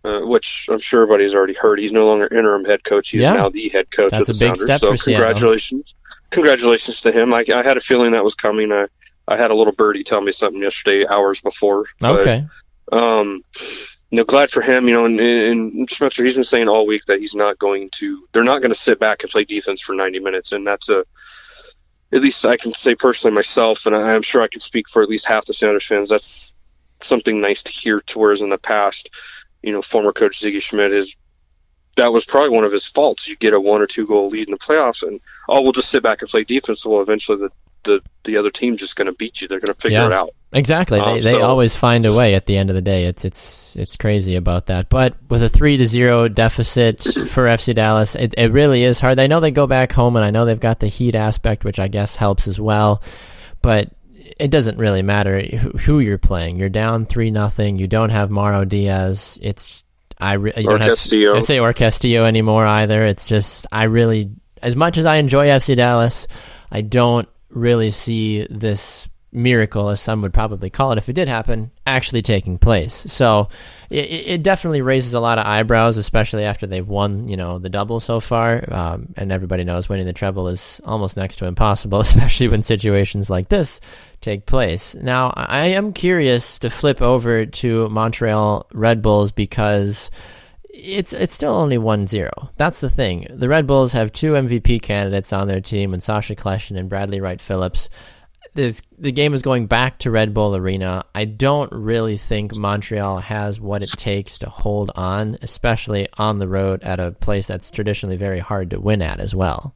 which I'm sure everybody's already heard, he's no longer interim head coach. He's now the head coach that's of the a big Sounders. Step for Congratulations to him. I had a feeling that was coming. I had a little birdie tell me something yesterday, hours before. Okay. Glad for him. And Schmetzer, he's been saying all week that they're not going to sit back and play defense for 90 minutes, and that's at least I can say personally myself, and I'm sure I can speak for at least half the Sounders fans, that's something nice to hear. To whereas in the past, former coach Ziggy Schmidt that was probably one of his faults. You get a 1 or 2 goal lead in the playoffs, and we'll just sit back and play defense. Well, eventually the other team's just going to beat you. They're going to figure it out. Exactly. They always find a way at the end of the day. It's crazy about that. But with a 3-0 deficit for FC Dallas, it really is hard. I know they go back home, and I know they've got the heat aspect, which I guess helps as well. But it doesn't really matter who you're playing. You're down 3-0. You don't have Mauro Diaz. You don't have Castillo. I say or Castillo anymore either. It's just as much as I enjoy FC Dallas, I don't really see this miracle, as some would probably call it if it did happen, actually taking place. So it definitely raises a lot of eyebrows, especially after they've won the double so far, and everybody knows winning the treble is almost next to impossible, especially when situations like this take place. Now, I am curious to flip over to Montreal Red Bulls, because it's still only 1-0. That's the thing. The Red Bulls have 2 MVP candidates on their team, and Sasha Kleshin and Bradley Wright Phillips. The game is going back to Red Bull Arena. I don't really think Montreal has what it takes to hold on, especially on the road at a place that's traditionally very hard to win at as well.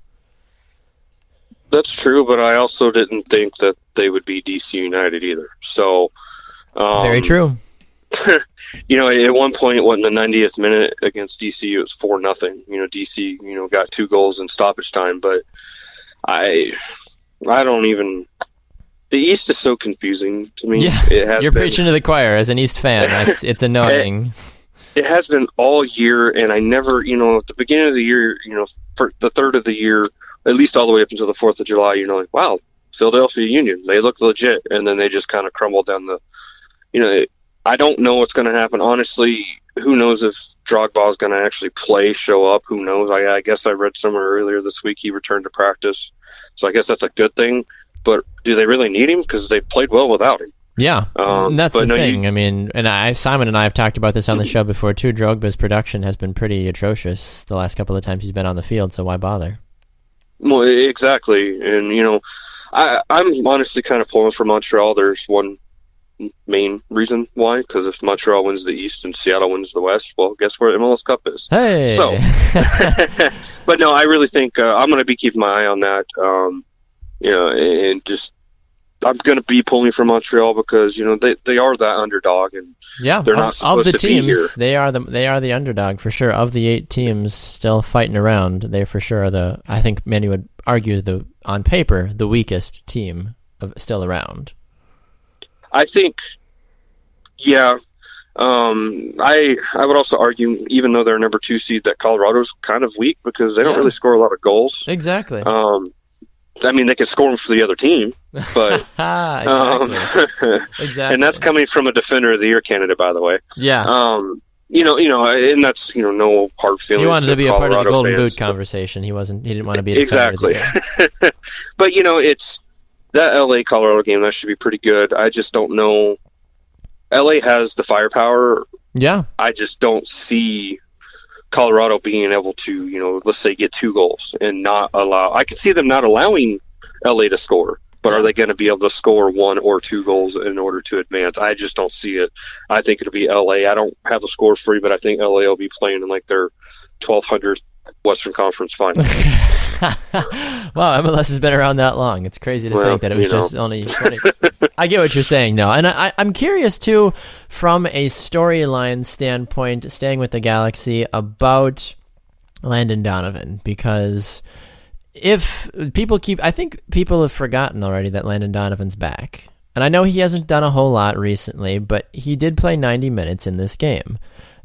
That's true, but I also didn't think that they would be DC United either. So, very true. At one point, in the 90th minute against DC, it was 4-0. DC, got 2 goals in stoppage time, but I don't even. The East is so confusing to me. Yeah, you're preaching to the choir as an East fan. It's annoying. It has been all year, and I never, at the beginning of the year, for the third of the year, at least all the way up until the 4th of July, like, wow, Philadelphia Union, they look legit, and then they just kind of crumbled down the, I don't know what's going to happen. Honestly, who knows if Drogba is going to actually show up? Who knows? I guess I read somewhere earlier this week he returned to practice, so I guess that's a good thing. But do they really need him? Because they played well without him. Yeah, that's the thing. Simon and I have talked about this on the show before too. Drogba's production has been pretty atrocious the last couple of times he's been on the field, so why bother? Well, exactly. And, I'm honestly kind of pulling for Montreal. There's one main reason why, because if Montreal wins the East and Seattle wins the West, well, guess where the MLS Cup is? Hey! So, but no, I really think I'm going to be keeping my eye on that. And just I'm going to be pulling for Montreal because they are that underdog, and they're not supposed to be here. They are the underdog for sure. Of the 8 teams still fighting around, they for sure are I think many would argue on paper the weakest team still around. I think, I would also argue, even though they're number 2 seed, that Colorado's kind of weak because they don't really score a lot of goals. Exactly. They could score them for the other team, but exactly. And that's coming from a Defender of the Year candidate, by the way. Yeah. And that's no hard feelings. He wanted to be a part of the Golden fans, Boot conversation. He didn't want to be a exactly. But it's that LA Colorado game that should be pretty good. I just don't know LA has the firepower. Yeah. I just don't see Colorado being able to, let's say get 2 goals and not allow. I could see them not allowing LA to score, but are they going to be able to score 1 or 2 goals in order to advance? I just don't see it. I think it'll be LA. I don't have the score for you, but I think LA will be playing in like their 1200th Western Conference final. Wow, MLS has been around that long. It's crazy to think that it was just only 20. I get what you're saying, no. And I'm curious, too, from a storyline standpoint, staying with the Galaxy, about Landon Donovan, because if people I think people have forgotten already that Landon Donovan's back. And I know he hasn't done a whole lot recently, but he did play 90 minutes in this game.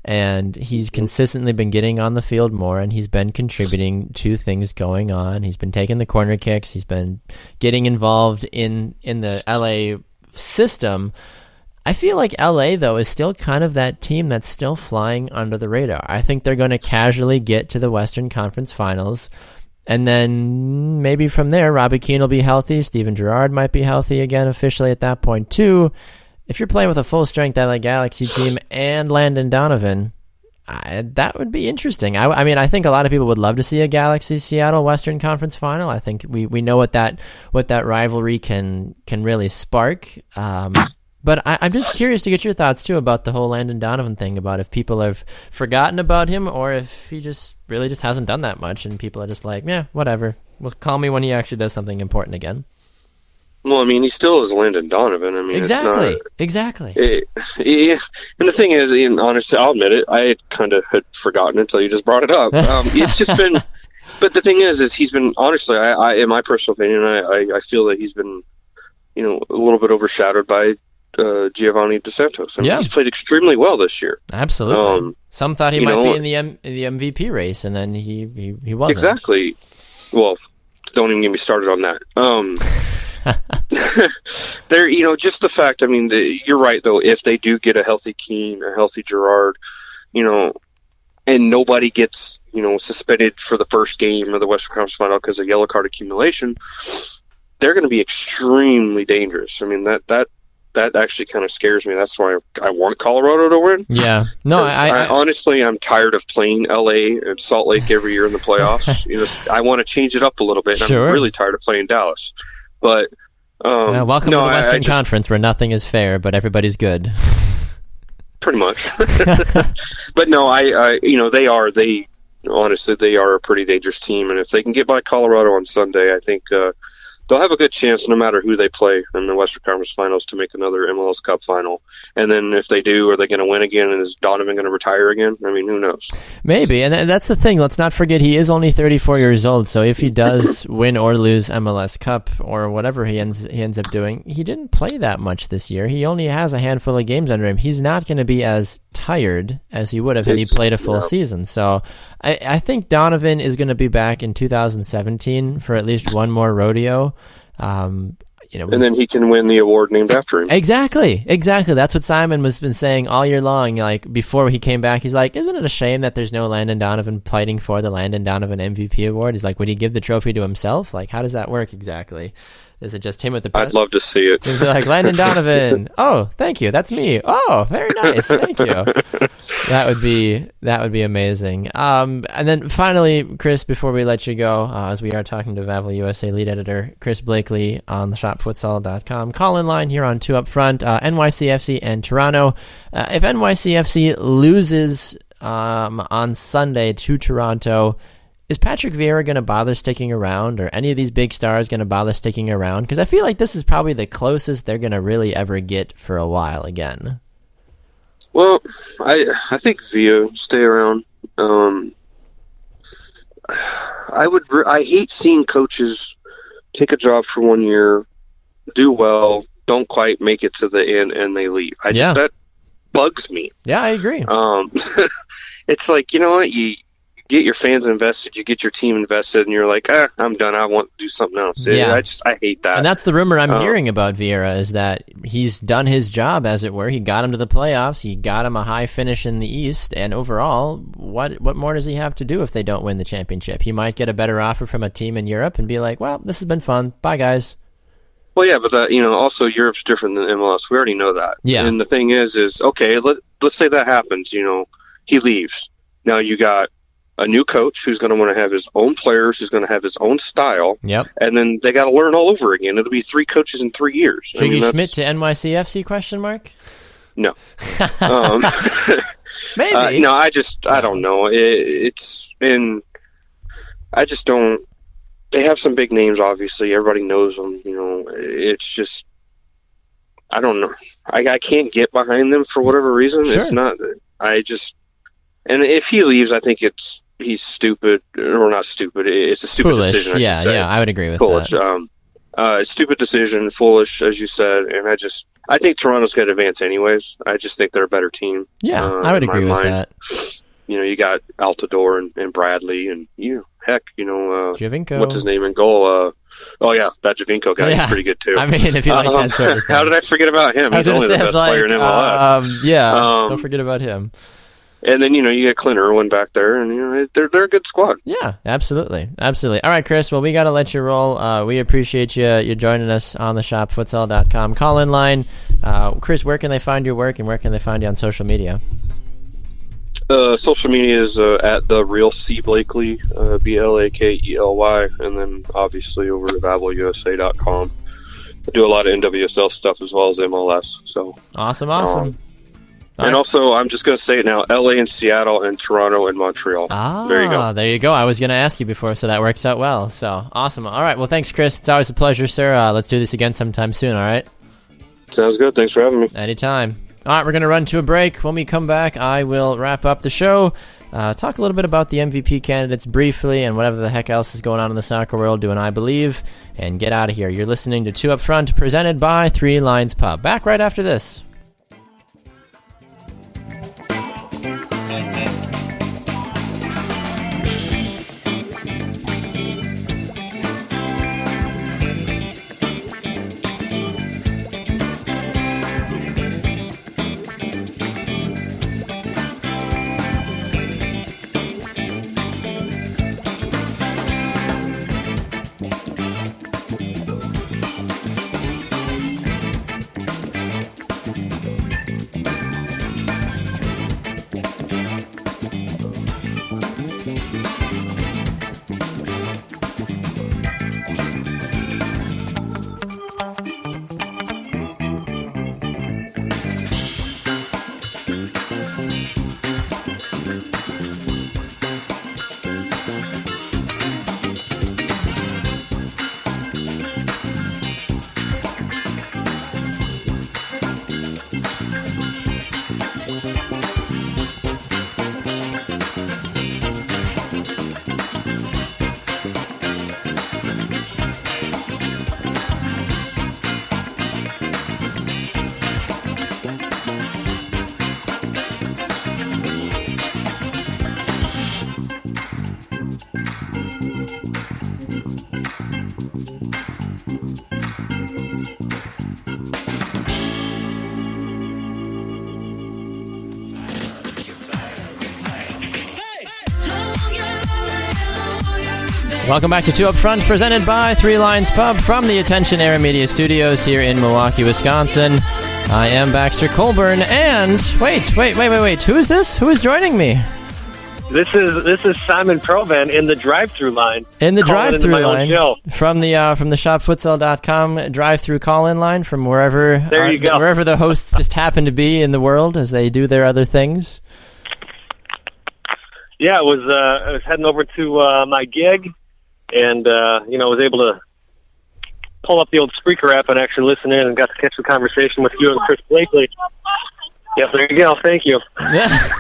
And he's consistently been getting on the field more, and he's been contributing to things going on. He's been taking the corner kicks. He's been getting involved in the LA system. I feel like LA, though, is still kind of that team that's still flying under the radar. I think they're going to casually get to the Western Conference Finals, and then maybe from there, Robbie Keane will be healthy. Steven Gerrard might be healthy again officially at that point, too. If you're playing with a full-strength LA Galaxy team and Landon Donovan, that would be interesting. I mean, I think a lot of people would love to see a Galaxy-Seattle Western Conference Final. I think we know what that rivalry can really spark. But I'm just curious to get your thoughts, too, about the whole Landon Donovan thing, about if people have forgotten about him or if he just really just hasn't done that much and people are just like, yeah, whatever. Well, call me when he actually does something important again. Well, I mean, he still is Landon Donovan. I mean, exactly. And the thing is, honestly, I'll admit it, I kind of had forgotten until you just brought it up. It's just been, but the thing is he's been, honestly, I in my personal opinion, I feel that he's been, a little bit overshadowed by Giovanni Dos Santos. I mean, he's played extremely well this year. Absolutely. Some thought he might be in the MVP race, and then he wasn't. Exactly. Well, don't even get me started on that. There, just the fact. I mean, you're right though. If they do get a healthy Keane, a healthy Gerrard, and nobody gets suspended for the first game of the Western Conference Final because of yellow card accumulation, they're going to be extremely dangerous. I mean, that actually kind of scares me. That's why I want Colorado to win. Yeah. No, I honestly, I'm tired of playing LA and Salt Lake every year in the playoffs. I want to change it up a little bit. Sure. I'm really tired of playing Dallas. But welcome to the Western Conference, where nothing is fair, but everybody's good. Pretty much. But no, they are a pretty dangerous team, and if they can get by Colorado on Sunday, I think they'll have a good chance, no matter who they play in the Western Conference Finals, to make another MLS Cup final. And then if they do, are they going to win again? And is Donovan going to retire again? I mean, who knows? Maybe, and that's the thing. Let's not forget he is only 34 years old. So if he does win or lose MLS Cup or whatever he ends up doing, he didn't play that much this year. He only has a handful of games under him. He's not going to be as tired as he would have had he played a full season. So I think Donovan is going to be back in 2017 for at least one more rodeo. And then he can win the award named after him. Exactly. That's what Simon has been saying all year long. Like, before he came back, he's like, isn't it a shame that there's no Landon Donovan fighting for the Landon Donovan MVP award? He's like, would he give the trophy to himself? Like, how does that work exactly? Is it just him with the press? I'd love to see it. He'd be like, Landon Donovan. Oh, thank you. That's me. Oh, very nice. Thank you. That would be amazing. And then finally, Chris, before we let you go, as we are talking to VAVEL USA lead editor Chris Blakely on the shopfutsal.com call-in line here on 2 Up Front, NYCFC and Toronto. If NYCFC loses on Sunday to Toronto, is Patrick Vieira going to bother sticking around, or any of these big stars going to bother sticking around? Because I feel like this is probably the closest they're going to really ever get for a while again. Well, I think Villa stay around. I hate seeing coaches take a job for 1 year, do well, don't quite make it to the end, and they leave. That bugs me. Yeah, I agree. It's like, you know what, you get your fans invested, you get your team invested, and you're like, I'm done. I want to do something else. Yeah. I hate that. And that's the rumor I'm hearing about Vieira, is that he's done his job, as it were. He got him to the playoffs. He got him a high finish in the East. And overall, what more does he have to do if they don't win the championship? He might get a better offer from a team in Europe and be like, well, this has been fun. Bye, guys. Well, yeah, but that, also Europe's different than MLS. We already know that. Yeah. And the thing is okay, let's say that happens. He leaves. Now you got a new coach who's going to want to have his own players, who's going to have his own style. Yep. And then they got to learn all over again. It'll be 3 coaches in 3 years. Jiggy Schmidt to NYCFC, question mark? No. Maybe. No, I don't know. I just don't. They have some big names, obviously. Everybody knows them. It's just, I don't know. I can't get behind them for whatever reason. Sure. It's not. And if he leaves, I think he's stupid, or not stupid. It's a stupid foolish. decision. I should say. I would agree with Foolish. that. Stupid decision, foolish, as you said. And I think Toronto's going to advance anyways. I just think they're a better team. Yeah, I would agree with that. You got Altidore and Bradley, and Javinko. What's his name in goal? That Javinko guy. He's pretty good too. I mean, if you like that sort of thing. How did I forget about him? He's only the best player in MLS. Don't forget about him. And then you get Clint Irwin back there, and they're a good squad. Yeah, absolutely. All right, Chris. Well, we got to let you roll. We appreciate you joining us on the shopfutsal.com call-in line. Chris, where can they find your work, and where can they find you on social media? Social media is at the real C Blakely, Blakely, and then obviously over to VAVELusa.com. I do a lot of NWSL stuff as well as MLS. So awesome. And also, I'm just going to say it now, LA and Seattle and Toronto and Montreal. There you go. There you go. I was going to ask you before, so that works out well. So, awesome. All right. Well, thanks, Chris. It's always a pleasure, sir. Let's do this again sometime soon, all right? Sounds good. Thanks for having me. Anytime. All right, we're going to run to a break. When we come back, I will wrap up the show, talk a little bit about the MVP candidates briefly and whatever the heck else is going on in the soccer world doing I Believe, and get out of here. You're listening to 2 Up Front, presented by 3 Lions Pub. Back right after this. Welcome back to 2 Up Front, presented by 3 Lions Pub from the Attention Air Media Studios here in Milwaukee, Wisconsin. I am Baxter Colburn, and wait. Who is this? Who is joining me? This is Simon Provan in the drive-through line. In the drive-through line from the shopfutsal.com drive-through call-in line from wherever wherever the hosts just happen to be in the world as they do their other things. Yeah, I was heading over to my gig, and was able to pull up the old Spreaker app and actually listen in, and got to catch the conversation with you and Chris Blakely. Yep, there you go. Thank you. Yeah.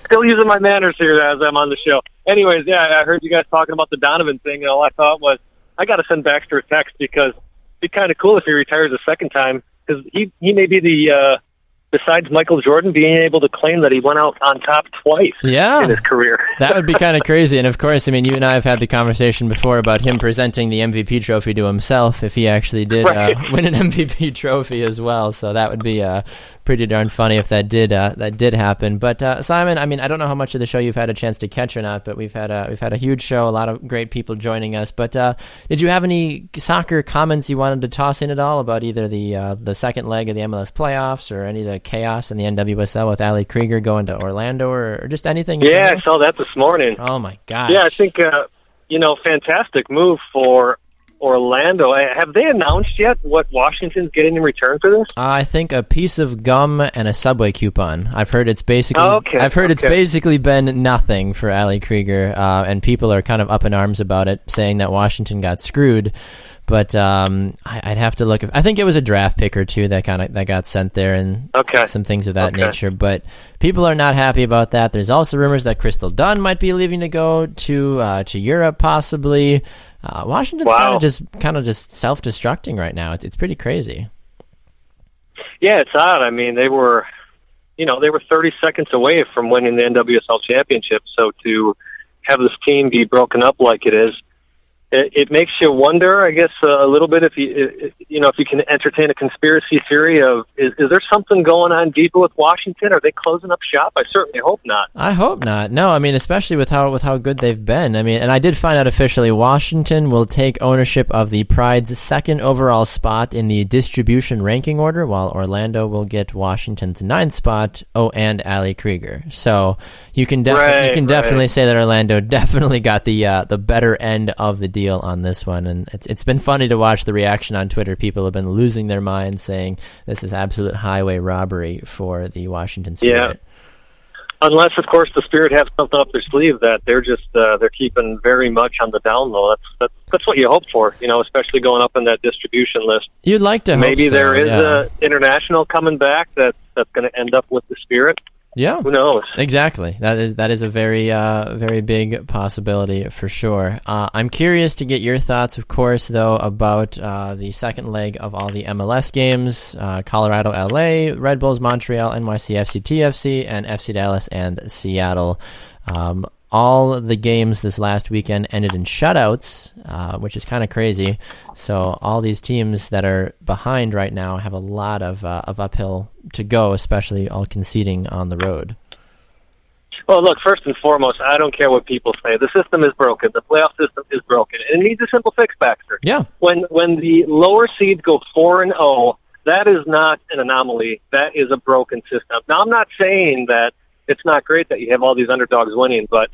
still using my manners here as I'm on the show. Anyways, yeah, I heard you guys talking about the Donovan thing, and all I thought was, I got to send Baxter a text, because it'd be kind of cool if he retires a second time, because he may be the besides Michael Jordan, being able to claim that he went out on top twice in his career. That would be kind of crazy. And of course, I mean, you and I have had the conversation before about him presenting the MVP trophy to himself if he actually did win an MVP trophy as well. So that would be pretty darn funny if that did happen. But Simon, I mean, I don't know how much of the show you've had a chance to catch or not, but we've had a huge show, a lot of great people joining us. But did you have any soccer comments you wanted to toss in at all about either the second leg of the MLS playoffs or any of the chaos in the NWSL with Ali Krieger going to Orlando or just anything? Yeah, I saw that this morning. Oh my gosh. Yeah, I think fantastic move for Orlando. Have they announced yet what Washington's getting in return for this? I think a piece of gum and a Subway coupon. I've heard it's basically. It's basically been nothing for Ali Krieger, and people are kind of up in arms about it, saying that Washington got screwed. But I'd have to look. I think it was a draft pick or two that got sent there, and some things of that nature. But people are not happy about that. There's also rumors that Crystal Dunn might be leaving to go to Europe, possibly. Washington's kind of just self-destructing right now. It's pretty crazy. Yeah, it's odd. I mean, they were 30 seconds away from winning the NWSL championship. So to have this team be broken up like it is, it makes you wonder, I guess, a little bit if you can entertain a conspiracy theory of is there something going on deeper with Washington? Are they closing up shop? I certainly hope not. I hope not. No, I mean, especially with how good they've been. I mean, and I did find out officially Washington will take ownership of the Pride's second overall spot in the distribution ranking order, while Orlando will get Washington's 9th spot. Oh, and Ali Krieger. So you can definitely say that Orlando definitely got the better end of the deal on this one, and it's been funny to watch the reaction on Twitter. People have been losing their minds, saying this is absolute highway robbery for the Washington Spirit. Yeah. Unless, of course, the Spirit have something up their sleeve that they're just they're keeping very much on the down low. That's what you hope for, especially going up in that distribution list. You'd like to maybe hope so, there is a international coming back that's going to end up with the Spirit. Yeah, who knows? Exactly. That is a very very big possibility for sure. I'm curious to get your thoughts, of course, though, about the second leg of all the MLS games: Colorado, LA, Red Bulls, Montreal, NYCFC, TFC, and FC Dallas and Seattle. All the games this last weekend ended in shutouts, which is kind of crazy. So all these teams that are behind right now have a lot of uphill to go, especially all conceding on the road. Well, look, first and foremost, I don't care what people say. The system is broken. The playoff system is broken. It needs a simple fix, Baxter. Yeah. When the lower seeds go 4-0, that is not an anomaly. That is a broken system. Now, I'm not saying that it's not great that you have all these underdogs winning, but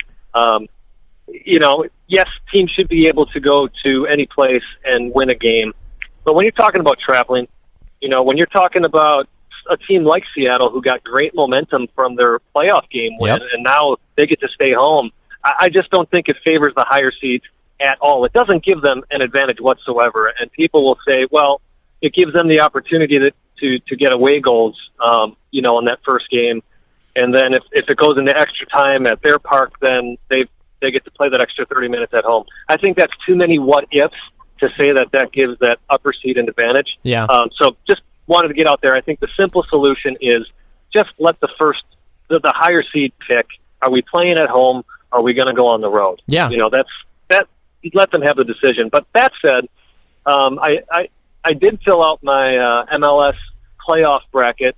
yes, teams should be able to go to any place and win a game. But when you're talking about traveling, when you're talking about a team like Seattle who got great momentum from their playoff game win, and now they get to stay home, I just don't think it favors the higher seeds at all. It doesn't give them an advantage whatsoever. And people will say, well, it gives them the opportunity to get away goals, in that first game. And then if it goes into extra time at their park, then they get to play that extra 30 minutes at home. I think that's too many what-ifs to say that gives that upper seed an advantage. Yeah. So just wanted to get out there. I think the simple solution is just let the higher seed pick. Are we playing at home? Are we going to go on the road? Yeah. That let them have the decision. But that said, I did fill out my MLS playoff bracket.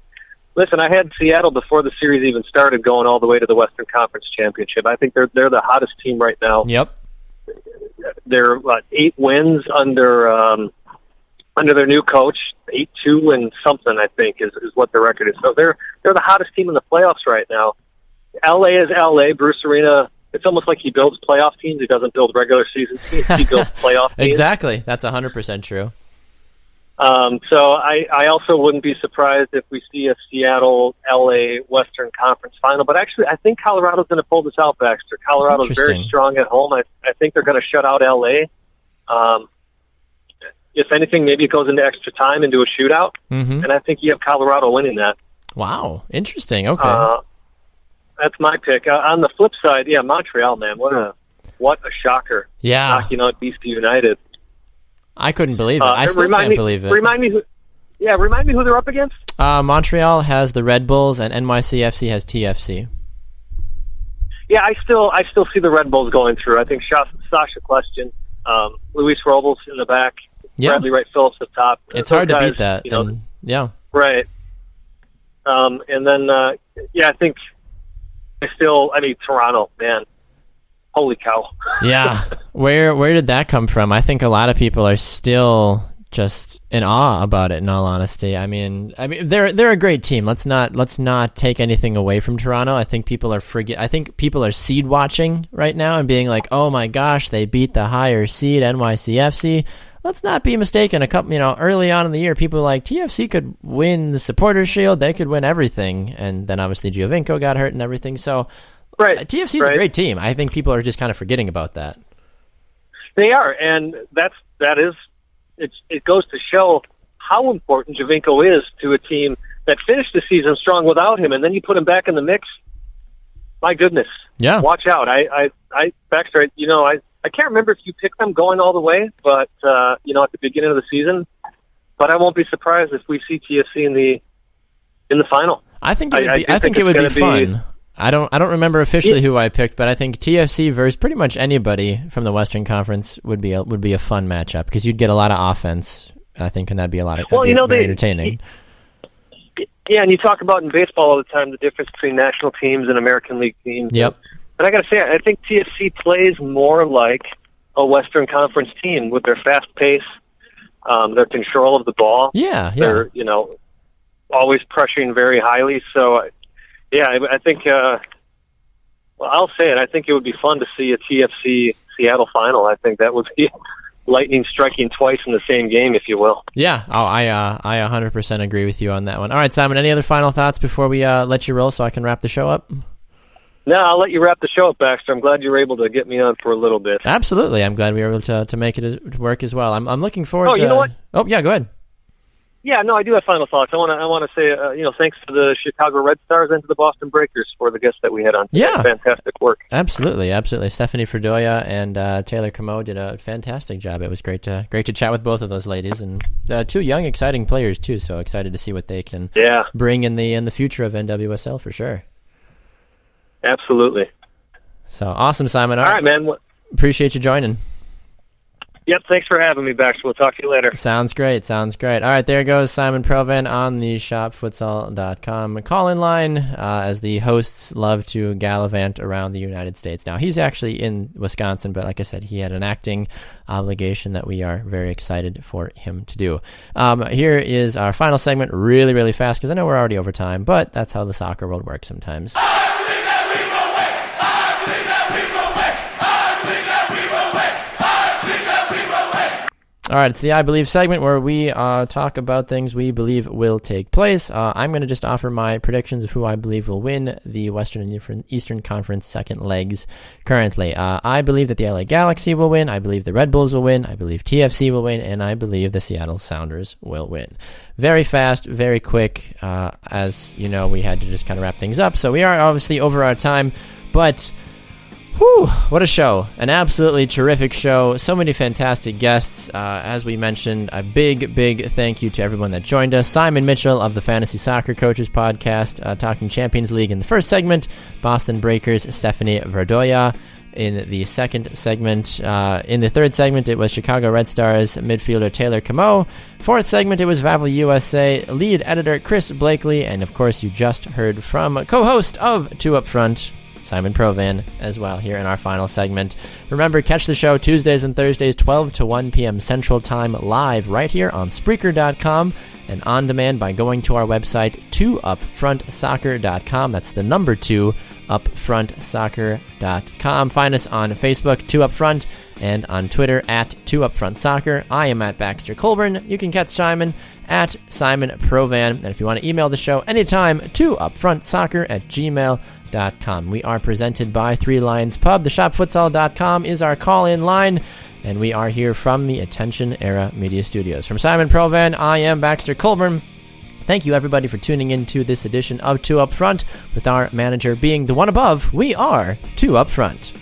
Listen, I had Seattle before the series even started going all the way to the Western Conference Championship. I think they're the hottest team right now. Yep. They're 8 wins under their new coach, 8-2 and something, I think, is what their record is. So they're the hottest team in the playoffs right now. LA is LA. Bruce Arena, it's almost like he builds playoff teams. He doesn't build regular season teams. He builds playoff teams. Exactly. That's 100% true. So I also wouldn't be surprised if we see a Seattle-LA Western Conference final. But actually, I think Colorado's going to pull this out, Baxter. Colorado's very strong at home. I think they're going to shut out LA. If anything, maybe it goes into extra time, into a shootout. Mm-hmm. And I think you have Colorado winning that. Wow. Interesting. Okay. That's my pick. On the flip side, Montreal, man. What a shocker. Yeah. Knocking out DC United. I couldn't believe it. I still can't believe it. Remind me who they're up against. Montreal has the Red Bulls, and NYCFC has TFC. Yeah, I still see the Red Bulls going through. I think Sasha Question, Luis Robles in the back, Bradley Wright Phillips up top. It's hard to beat that. Yeah. Right. And then, I think Toronto, man. Holy cow. Yeah. Where did that come from? I think a lot of people are still just in awe about it, in all honesty. I mean they're a great team. Let's not take anything away from Toronto. I think people are seed watching right now and being like, "Oh my gosh, they beat the higher seed NYCFC." Let's not be mistaken. Early on in the year, people were like, TFC could win the Supporters' Shield. They could win everything. And then obviously Giovinco got hurt and everything. So TFC is a great team. I think people are just kind of forgetting about that. They are, and it goes to show how important Giovinco is to a team that finished the season strong without him, and then you put him back in the mix. My goodness, yeah, watch out! Baxter, I can't remember if you picked them going all the way, but at the beginning of the season. But I won't be surprised if we see TFC in the final. I think it would be fun. I don't remember officially who I picked, but I think TFC versus pretty much anybody from the Western Conference would be a fun matchup because you'd get a lot of offense. I think, and that'd be very entertaining. And you talk about in baseball all the time the difference between national teams and American League teams. Yep. And I got to say, I think TFC plays more like a Western Conference team with their fast pace, their control of the ball. Yeah. They're always pressuring very highly. So. Yeah, I think, I'll say it. I think it would be fun to see a TFC Seattle final. I think that would be lightning striking twice in the same game, if you will. Yeah, I 100% agree with you on that one. All right, Simon, any other final thoughts before we let you roll so I can wrap the show up? No, I'll let you wrap the show up, Baxter. I'm glad you were able to get me on for a little bit. Absolutely. I'm glad we were able to make it work as well. I'm looking forward to... you know what? Oh, yeah, go ahead. Yeah, no, I do have final thoughts. I want to say, thanks to the Chicago Red Stars and to the Boston Breakers for the guests that we had on. Yeah, fantastic work. Absolutely. Stephanie Verdoia and Taylor Comeau did a fantastic job. It was great to chat with both of those ladies and two young, exciting players too. So excited to see what they can bring in the future of NWSL for sure. Absolutely. So awesome, Simon. All right, man. Appreciate you joining. Yep, thanks for having me, Baxter. We'll talk to you later. Sounds great. All right, there goes Simon Provan on the shopfutsal.com call-in line as the hosts love to gallivant around the United States. Now, he's actually in Wisconsin, but like I said, he had an acting obligation that we are very excited for him to do. Here is our final segment, really, really fast, because I know we're already over time, but that's how the soccer world works sometimes. All right, it's the I Believe segment where we talk about things we believe will take place. I'm going to just offer my predictions of who I believe will win the Western and Eastern Conference second legs currently. I believe that the LA Galaxy will win. I believe the Red Bulls will win. I believe TFC will win. And I believe the Seattle Sounders will win. Very fast, very quick. As you know, we had to just kind of wrap things up. So we are obviously over our time, but... Whew, what a show. An absolutely terrific show. So many fantastic guests. As we mentioned, a big, big thank you to everyone that joined us. Simon Mitchell of the Fantasy Soccer Coaches podcast, talking Champions League in the first segment. Boston Breakers, Stephanie Verdoia in the second segment. In the third segment, it was Chicago Red Stars midfielder Taylor Comeau. Fourth segment, it was VAVEL USA lead editor Chris Blakely. And of course, you just heard from co-host of Two Up Front, Simon Provan, as well, here in our final segment. Remember, catch the show Tuesdays and Thursdays, 12 to 1 p.m. Central Time, live right here on Spreaker.com and on demand by going to our website, 2upfrontsoccer.com. That's the number 2, upfrontsoccer.com. Find us on Facebook, 2upfront, and on Twitter, at 2upfrontsoccer. I am at Baxter Colburn. You can catch Simon at Simon Provan. And if you want to email the show anytime, 2upfrontsoccer@gmail.com. We are presented by Three Lions Pub. The shopfutsal.com is our call-in line, and we are here from the Attention Era Media Studios. From Simon Provan, I am Baxter Colburn. Thank you, everybody, for tuning in to this edition of Two Up Front, with our manager being the one above. We are Two Up Front.